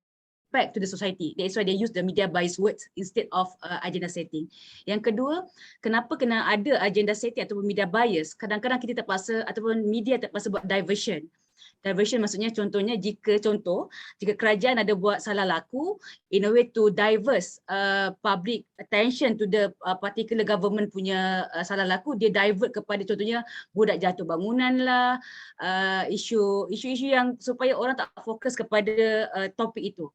to the society. That's why they use the media bias words instead of agenda setting. Yang kedua, kenapa kena ada agenda setting ataupun media bias? Kadang-kadang kita terpaksa ataupun media terpaksa buat diversion. Diversion maksudnya contohnya jika kerajaan ada buat salah laku, in a way to diverse public attention to the particular government punya salah laku, dia divert kepada contohnya budak jatuh bangunan lah, isu yang supaya orang tak fokus kepada topik itu.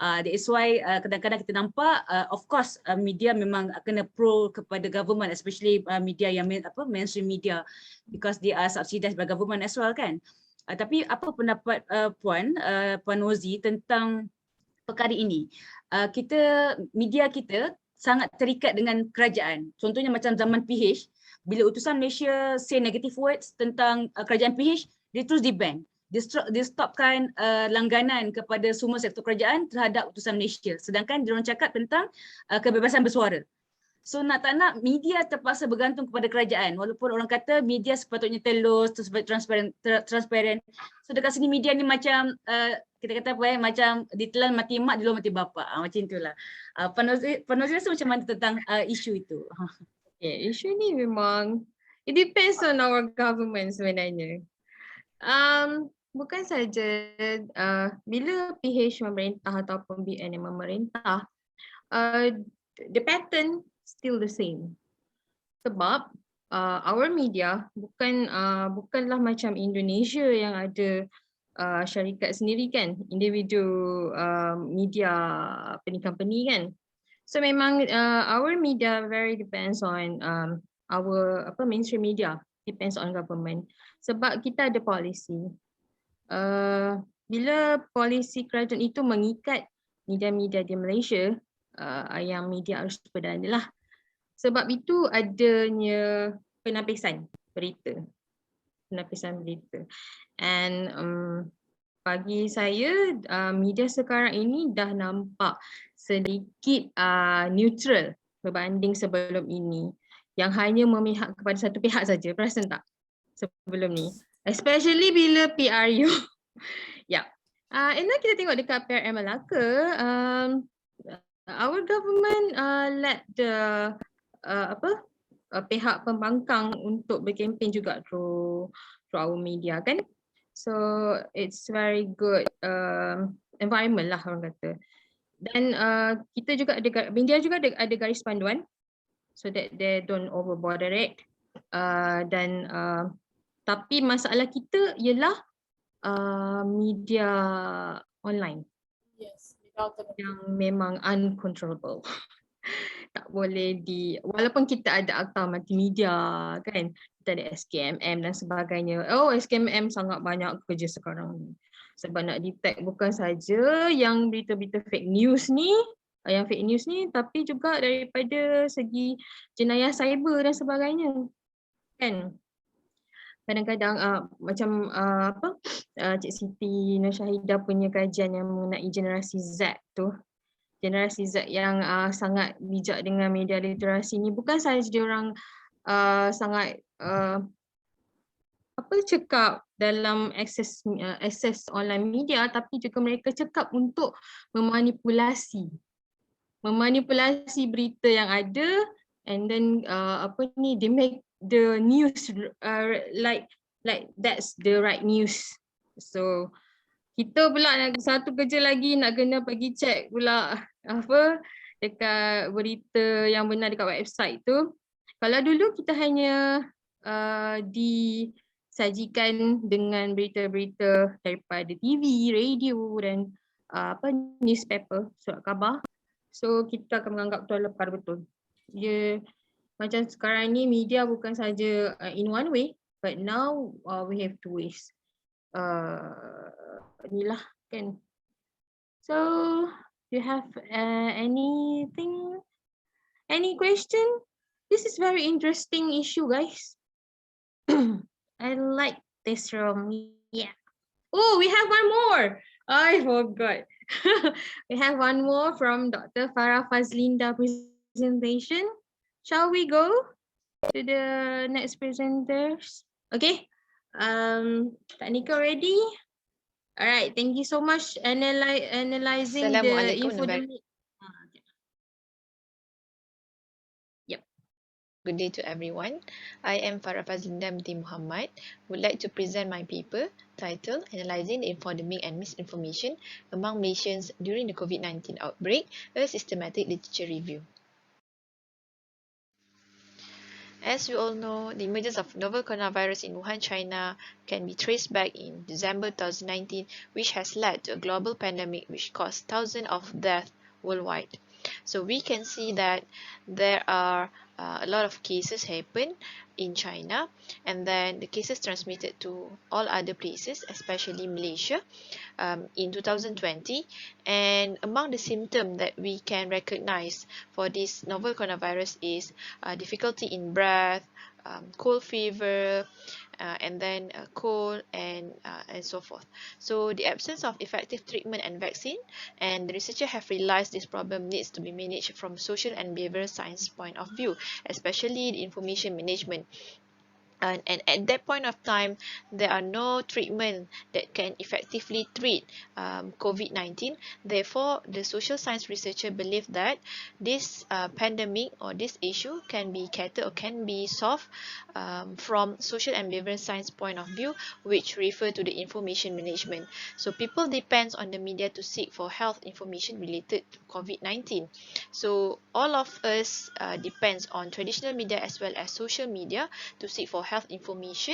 That is why kadang-kadang kita nampak of course media memang kena pro kepada government, especially media yang mainstream media, because they are subsidized by government as well kan. Tapi apa pendapat Puan Nozi tentang perkara ini? Media kita sangat terikat dengan kerajaan. Contohnya macam zaman PH, bila utusan Malaysia say negative words tentang kerajaan PH, dia terus di-ban. Dia stopkan langganan kepada semua sektor kerajaan terhadap utusan Malaysia. Sedangkan dia orang cakap tentang kebebasan bersuara. So nak tak nak media terpaksa bergantung kepada kerajaan. Walaupun orang kata media sepatutnya telus, transparent. So dekat sini media ni macam kita kata apa macam ditelan mati mak di luar mati bapa. Macam itulah. Puan Nozi rasa macam mana tentang isu itu? Okay, isu ni memang it depends on our government sebenarnya. Bukan saja bila PH memerintah ataupun BN memerintah, the pattern still the same. Sebab our media bukanlah macam Indonesia yang ada syarikat sendiri kan, individu media company kan. So memang our media very depends on our mainstream media, depends on government. Sebab kita ada policy. Bila polisi kerajaan itu mengikat media-media di Malaysia, yang media harus berdana lah. Sebab itu adanya penapisan berita. And bagi saya media sekarang ini dah nampak sedikit neutral berbanding sebelum ini, yang hanya memihak kepada satu pihak saja. Perasan tak sebelum ni? Especially bila PRU. Ya. And then kita tengok dekat PRM Melaka, our government let the pihak pembangkang untuk berkempen juga through our media kan. So it's very good environment lah orang kata. Dan kita juga ada media juga ada garis panduan so that they don't overborder it. Dan tapi masalah kita ialah media online. Yes, yang memang uncontrollable. Tak boleh walaupun kita ada akta multimedia kan, kita ada SKMM dan sebagainya. SKMM sangat banyak kerja sekarang ni. Sebab nak detect bukan saja yang berita-berita fake news ni, yang fake news ni, tapi juga daripada segi jenayah cyber dan sebagainya, kan? Kadang-kadang macam Cik Siti Nursyahida punya kajian yang mengenai generasi Z tu, generasi Z yang sangat bijak dengan media literasi ni, bukan sahaja dia orang sangat cekap dalam akses online media, tapi juga mereka cekap untuk memanipulasi berita yang ada, and then they make the news like that's the right news. So kita pula satu kerja lagi nak kena pergi check pula dekat berita yang benar dekat website tu. Kalau dulu kita hanya disajikan dengan berita-berita daripada TV, radio dan newspaper, surat khabar, so kita akan menganggap tu adalah perkara betul. Dia macam sekarang ni media bukan saja in one way, but now we have two ways. Inilah kan. So you have anything, any question? This is very interesting issue, guys. I like this room. Yeah. Oh, we have one more. I forgot. We have one more from Dr. Farah Fazlinda presentation. Shall we go to the next presenters? Okay. Technical ready? All right. Thank you so much analyzing the Assalamualaikum infodemic. Good day to everyone. I am Farah Fazlinda binti Muhammad. Would like to present my paper titled Analyzing the Infodemic and Misinformation Among Malaysians During the COVID-19 Outbreak, a Systematic Literature Review. As you all know, the emergence of novel coronavirus in Wuhan, China can be traced back in December 2019, which has led to a global pandemic which caused thousands of deaths worldwide. So we can see that there are a lot of cases happen in China, and then the cases transmitted to all other places, especially Malaysia, in 2020. And among the symptoms that we can recognize for this novel coronavirus is difficulty in breath, cold fever, and then cold and so forth. So the absence of effective treatment and vaccine, and the researchers have realized this problem needs to be managed from social and behavioral science point of view, especially the information management. And at that point of time, there are no treatment that can effectively treat COVID-19. Therefore, the social science researcher believe that this pandemic or this issue can be catered or can be solved from social and behavioral science point of view, which refer to the information management. So people depends on the media to seek for health information related to COVID-19. So all of us depends on traditional media as well as social media to seek for health information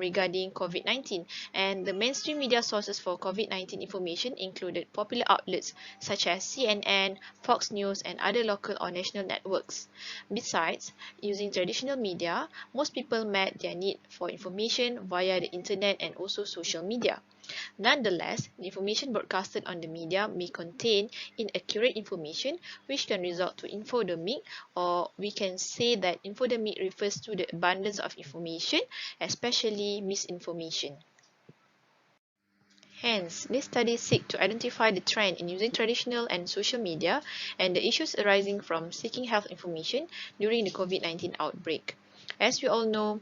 regarding COVID-19. And the mainstream media sources for COVID-19 information included popular outlets such as CNN, Fox News, and other local or national networks. Besides, using traditional media, most people met their need for information via the internet and also social media. Nonetheless, the information broadcasted on the media may contain inaccurate information, which can result to infodemic, or we can say that infodemic refers to the abundance of information, especially misinformation. Hence, this study seeks to identify the trend in using traditional and social media and the issues arising from seeking health information during the COVID-19 outbreak. As we all know,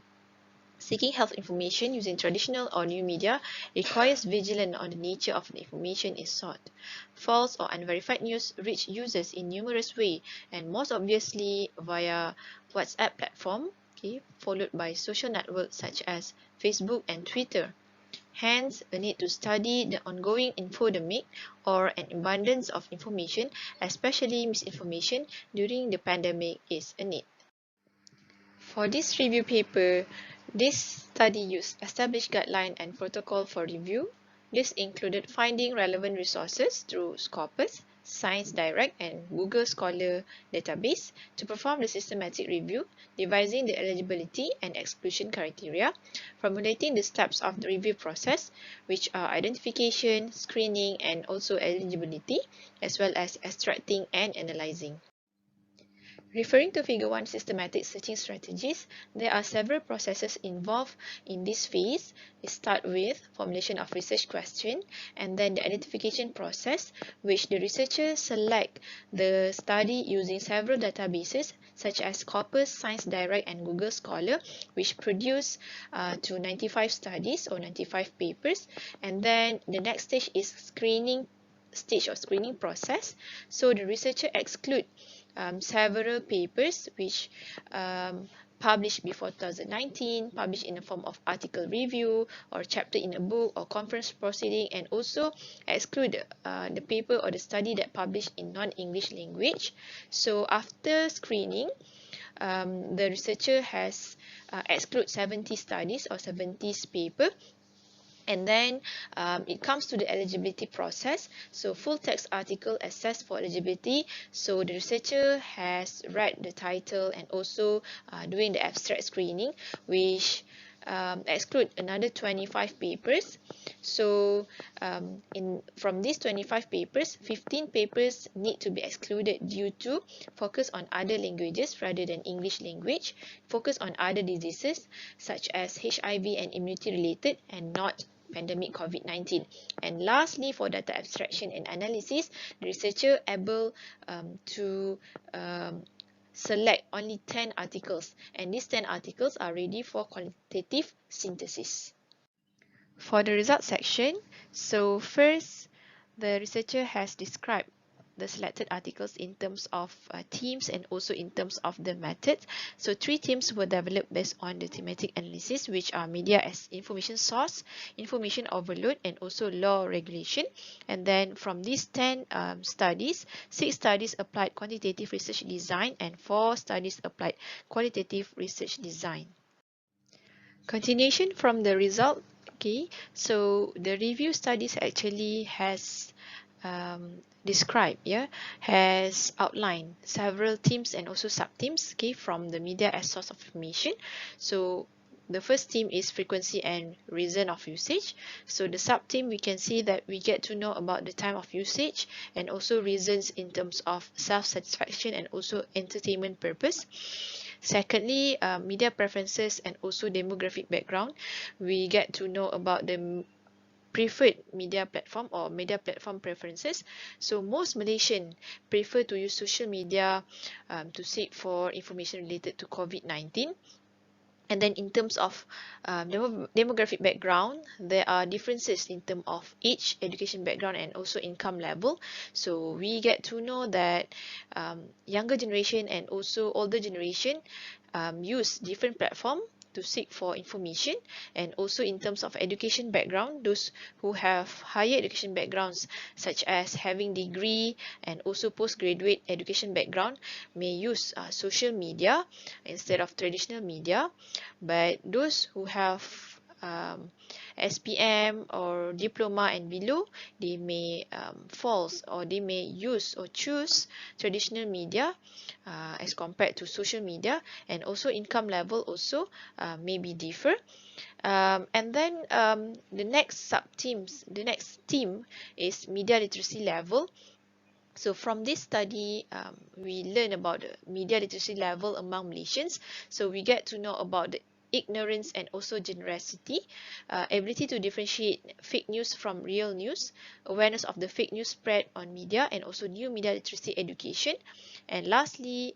seeking health information using traditional or new media requires vigilance on the nature of the information is sought. False or unverified news reach users in numerous ways, and most obviously via WhatsApp platform, followed by social networks such as Facebook and Twitter. Hence, a need to study the ongoing infodemic or an abundance of information, especially misinformation during the pandemic, is a need. For this review paper, this study used established guideline and protocol for review. This included finding relevant resources through Scopus, Science Direct, and Google Scholar database to perform the systematic review, devising the eligibility and exclusion criteria, formulating the steps of the review process, which are identification, screening, and also eligibility, as well as extracting and analyzing. Referring to Figure 1 systematic searching strategies, there are several processes involved in this phase. We start with formulation of research question and then the identification process, which the researchers select the study using several databases such as Corpus, Science Direct, and Google Scholar, which produce to 95 studies or 95 papers. And then the next stage is screening process. So the researcher exclude several papers which published before 2019, published in the form of article review or chapter in a book or conference proceeding, and also exclude the paper or the study that published in non-English language. So after screening, the researcher has exclude 70 studies or 70 paper. And then it comes to the eligibility process. So full text article assessed for eligibility. So the researcher has read the title and also doing the abstract screening, which exclude another 25 papers. So from these 25 papers, 15 papers need to be excluded due to focus on other languages rather than English language, focus on other diseases such as HIV and immunity related and not pandemic COVID-19. And lastly, for data abstraction and analysis, the researcher able to select only 10 articles, and these 10 articles are ready for qualitative synthesis. For the result section, so first, the researcher has described the selected articles in terms of themes and also in terms of the methods. So 3 themes were developed based on the thematic analysis, which are media as information source, information overload, and also law regulation. And then from these 10 studies, 6 studies applied quantitative research design and 4 studies applied qualitative research design. Continuation from the result. Okay, so the review studies actually has described, has outlined several themes and also sub-themes, okay, from the media as source of information. So the first theme is frequency and reason of usage. So the sub-theme, we can see that we get to know about the time of usage and also reasons in terms of self-satisfaction and also entertainment purpose. Secondly, media preferences and also demographic background. We get to know about the preferred media platform or media platform preferences. So most Malaysian prefer to use social media to seek for information related to COVID-19. And then in terms of demographic background, there are differences in terms of age, education background, and also income level. So we get to know that younger generation and also older generation use different platform to seek for information. And also in terms of education background, those who have higher education backgrounds such as having degree and also postgraduate education background may use social media instead of traditional media. But those who have SPM or diploma and below, they may false or they may use or choose traditional media as compared to social media. And also income level also may be differ. And then the next theme is media literacy level. So from this study, we learn about the media literacy level among Malaysians. So we get to know about the ignorance and also generosity, ability to differentiate fake news from real news, awareness of the fake news spread on media, and also new media literacy education. And lastly,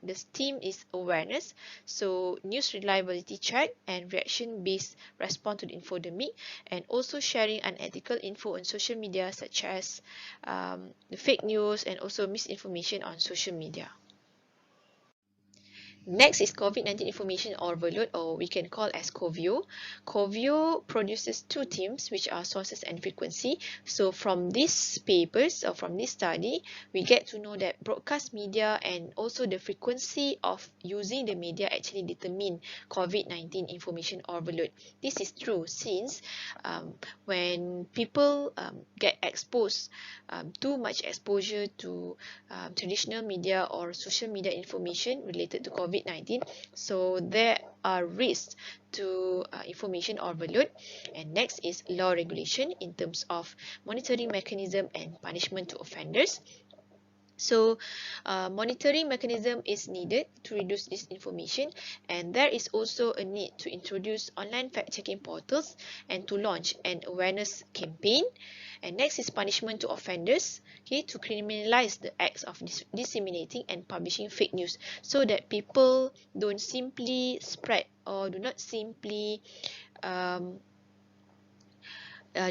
the theme is awareness. So news reliability check and reaction-based response to the infodemic, and also sharing unethical info on social media such as the fake news and also misinformation on social media. Next is COVID-19 information overload, or we can call as COVIO. COVIO produces two themes, which are sources and frequency. So from these papers or from this study, we get to know that broadcast media and also the frequency of using the media actually determine COVID-19 information overload. This is true since when people get exposed, too much exposure to traditional media or social media information related to COVID-19, so there are risks to information overload. And next is law regulation in terms of monitoring mechanism and punishment to offenders. So monitoring mechanism is needed to reduce this information, and there is also a need to introduce online fact-checking portals and to launch an awareness campaign. And next is punishment to offenders, okay, to criminalize the acts of disseminating and publishing fake news, so that people don't simply spread or do not simply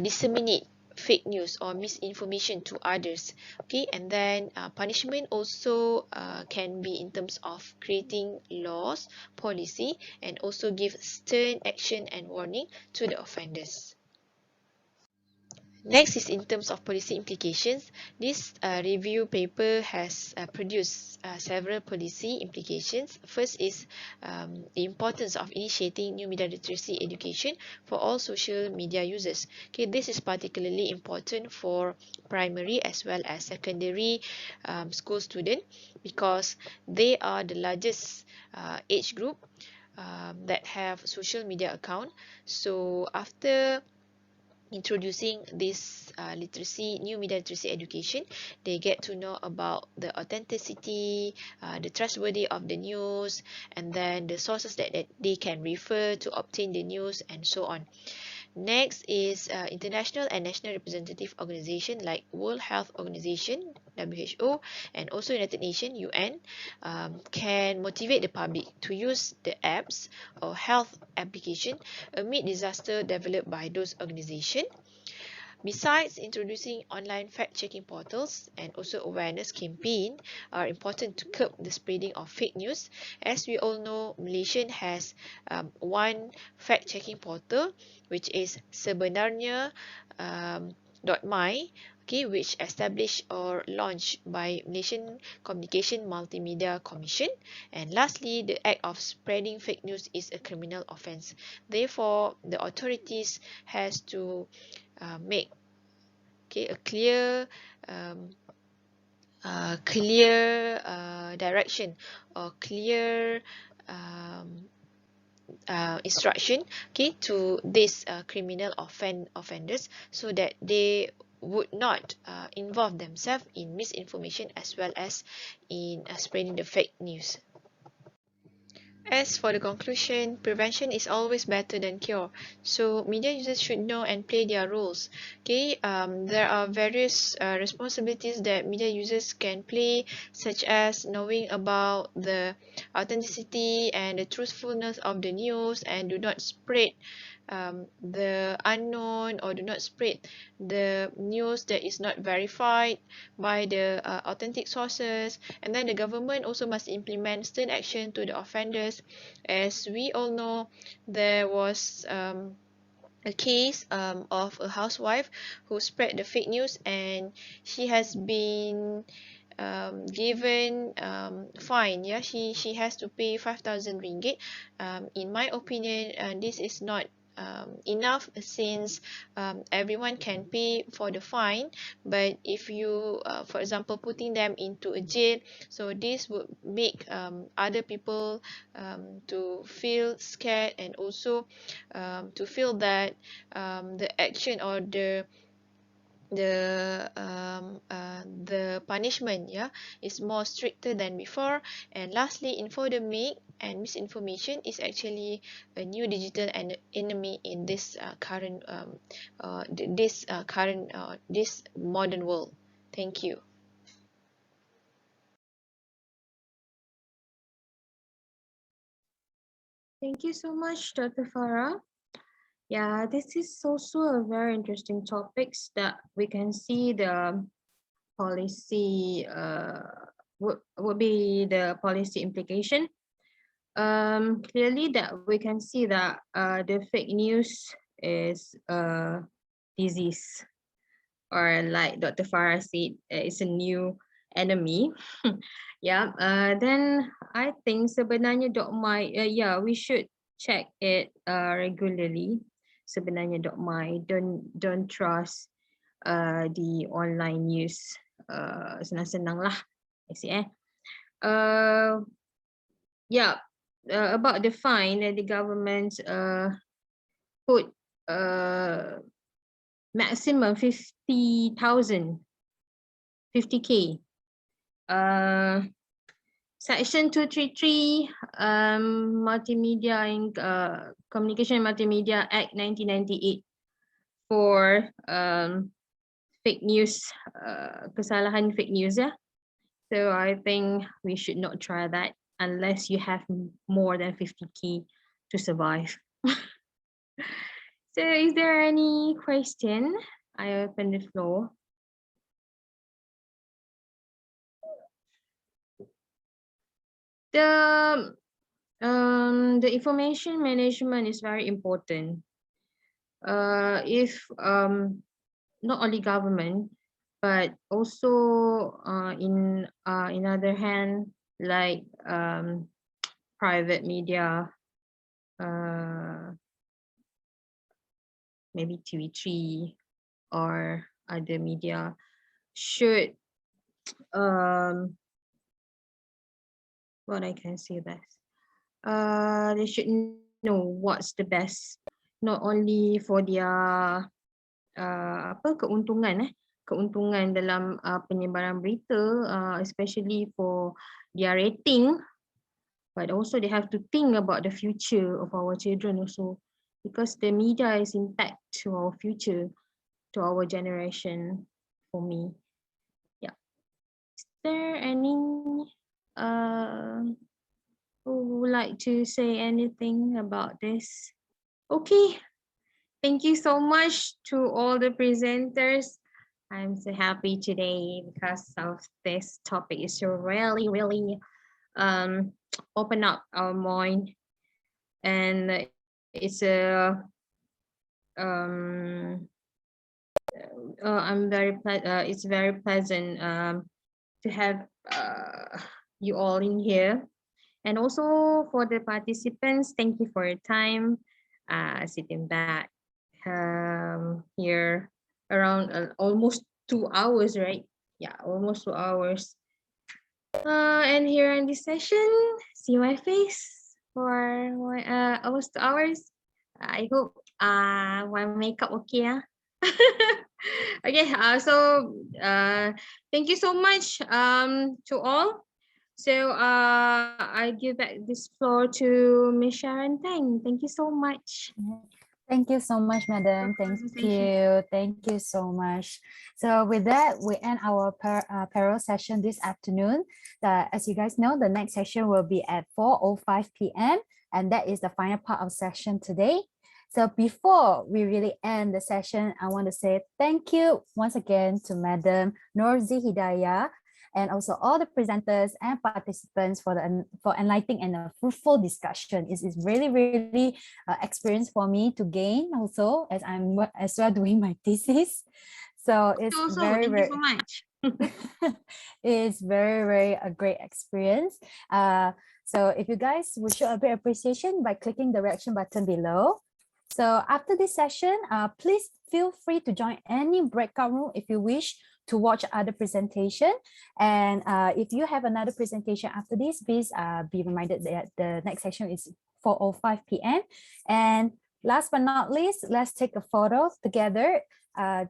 disseminate fake news or misinformation to others. Okay, and then punishment also can be in terms of creating laws, policy, and also give stern action and warning to the offenders. Next is in terms of policy implications. This review paper has produced several policy implications. First is the importance of initiating new media literacy education for all social media users. Okay, this is particularly important for primary as well as secondary school students, because they are the largest age group that have social media account. So after introducing this new media literacy education, they get to know about the authenticity, the trustworthy of the news, and then the sources that they can refer to obtain the news, and so on. Next is international and national representative organization like World Health Organization, WHO, and also United Nations, UN, can motivate the public to use the apps or health application amid disaster developed by those organizations. Besides, introducing online fact-checking portals and also awareness campaign are important to curb the spreading of fake news. As we all know, Malaysia has one fact-checking portal, which is sebenarnya.my, okay, which established or launched by Malaysian Communication Multimedia Commission. And lastly, the act of spreading fake news is a criminal offence. Therefore, the authorities has to make a clear direction or clear instruction, okay, to these criminal offenders, so that they would not involve themselves in misinformation as well as in spreading the fake news. As for the conclusion, prevention is always better than cure. So media users should know and play their roles. Okay, there are various responsibilities that media users can play, such as knowing about the authenticity and the truthfulness of the news, and do not spread the unknown, or do not spread the news that is not verified by the authentic sources. And then the government also must implement stern action to the offenders. As we all know, there was a case of a housewife who spread the fake news, and she has been given fine. Yeah, she has to pay 5,000 ringgit. In my opinion, this is not enough, since everyone can pay for the fine, but if you for example putting them into a jail, so this would make other people to feel scared, and also to feel that the action or the punishment, yeah, is more stricter than before. And lastly, infodemic and misinformation is actually a new digital enemy in this current this modern world. Thank you. Thank you so much, Dr. Farah. Yeah, this is also a very interesting topics that we can see the policy would be the policy implication. clearly that we can see that the fake news is a disease, or like Dr. Farah said, it's a new enemy. Yeah. Then I think sebenarnya Dok Mai, yeah, we should check it regularly. Sebenarnya Dok Mai, don't trust the online news. Senang-senang lah. I see. Yeah. About the fine that the government put maximum 50,000, 50K. Section 233 Multimedia and Communication and Multimedia Act 1998 for fake news, kesalahan fake news. Yeah. So I think we should not try that unless you have more than 50K to survive. So is there any question? I open the floor. The information management is very important. If not only government, but also in other hand, like private media, maybe TV3 or other media should what I can say best. They should know what's the best, not only for their keuntungan dalam penyebaran berita, especially for their rating, but also they have to think about the future of our children also, because the media is impact to our future, to our generation. For me, yeah. Is there any who would like to say anything about this? Okay, thank you so much to all the presenters. I'm so happy today because of this topic. It's really open up our mind, and it's a it's very pleasant to have you all in here. And also for the participants, thank you for your time sitting back here around almost 2 hours, right? Yeah, almost 2 hours. And here in this session, see my face for almost 2 hours. I hope my makeup okay. Okay, so thank you so much to all. So I give back this floor to Ms. Sharon Tang. Thank you so much. Thank you so much, madam. Thank you. Thank you so much. So with that, we end our parallel session this afternoon. As you guys know, the next session will be at 4:05 p.m. And that is the final part of session today. So before we really end the session, I want to say thank you once again to Madam Norzi Hidayah, and also all the presenters and participants for enlightening and a fruitful discussion. It is really experience for me to gain also, as I'm as well doing my thesis. So it's also, very thank you so much. it's very a great experience. So if you guys would show a bit of appreciation by clicking the reaction button below. So after this session, please feel free to join any breakout room if you wish to watch other presentation. And if you have another presentation after this, please be reminded that the next session is 4:05 p.m. And last but not least, let's take a photo together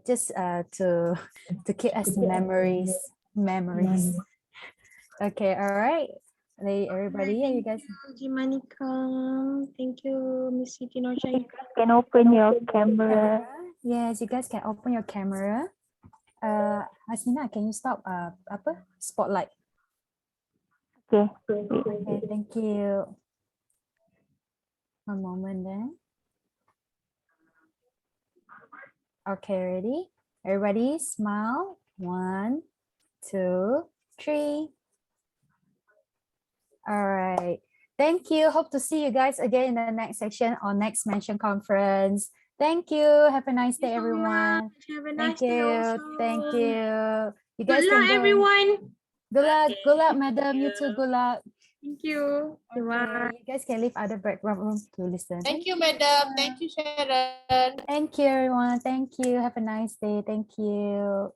just to keep as memories. Okay, all right. Everybody, thank you guys. You, Jimanika. Thank you, Miss Siti Norsyah. Can open your camera. Yes, you guys can open your camera. Hasina, can you stop spotlight? Okay. Okay, thank you. One moment then. Okay, ready? Everybody smile. 1, 2, 3. All right. Thank you. Hope to see you guys again in the next section or next mention conference. Thank you. Have a nice day, everyone. Have a Thank nice day you. also. Thank you. You Good guys luck, can go. everyone. Good luck. Okay, Good luck, thank madam. You too. you. Good luck. Thank you. Bye. Okay. You guys can leave other background room to listen. Thank you, madam. Thank you, Sharon. Thank you, everyone. Thank you. Have a nice day. Thank you.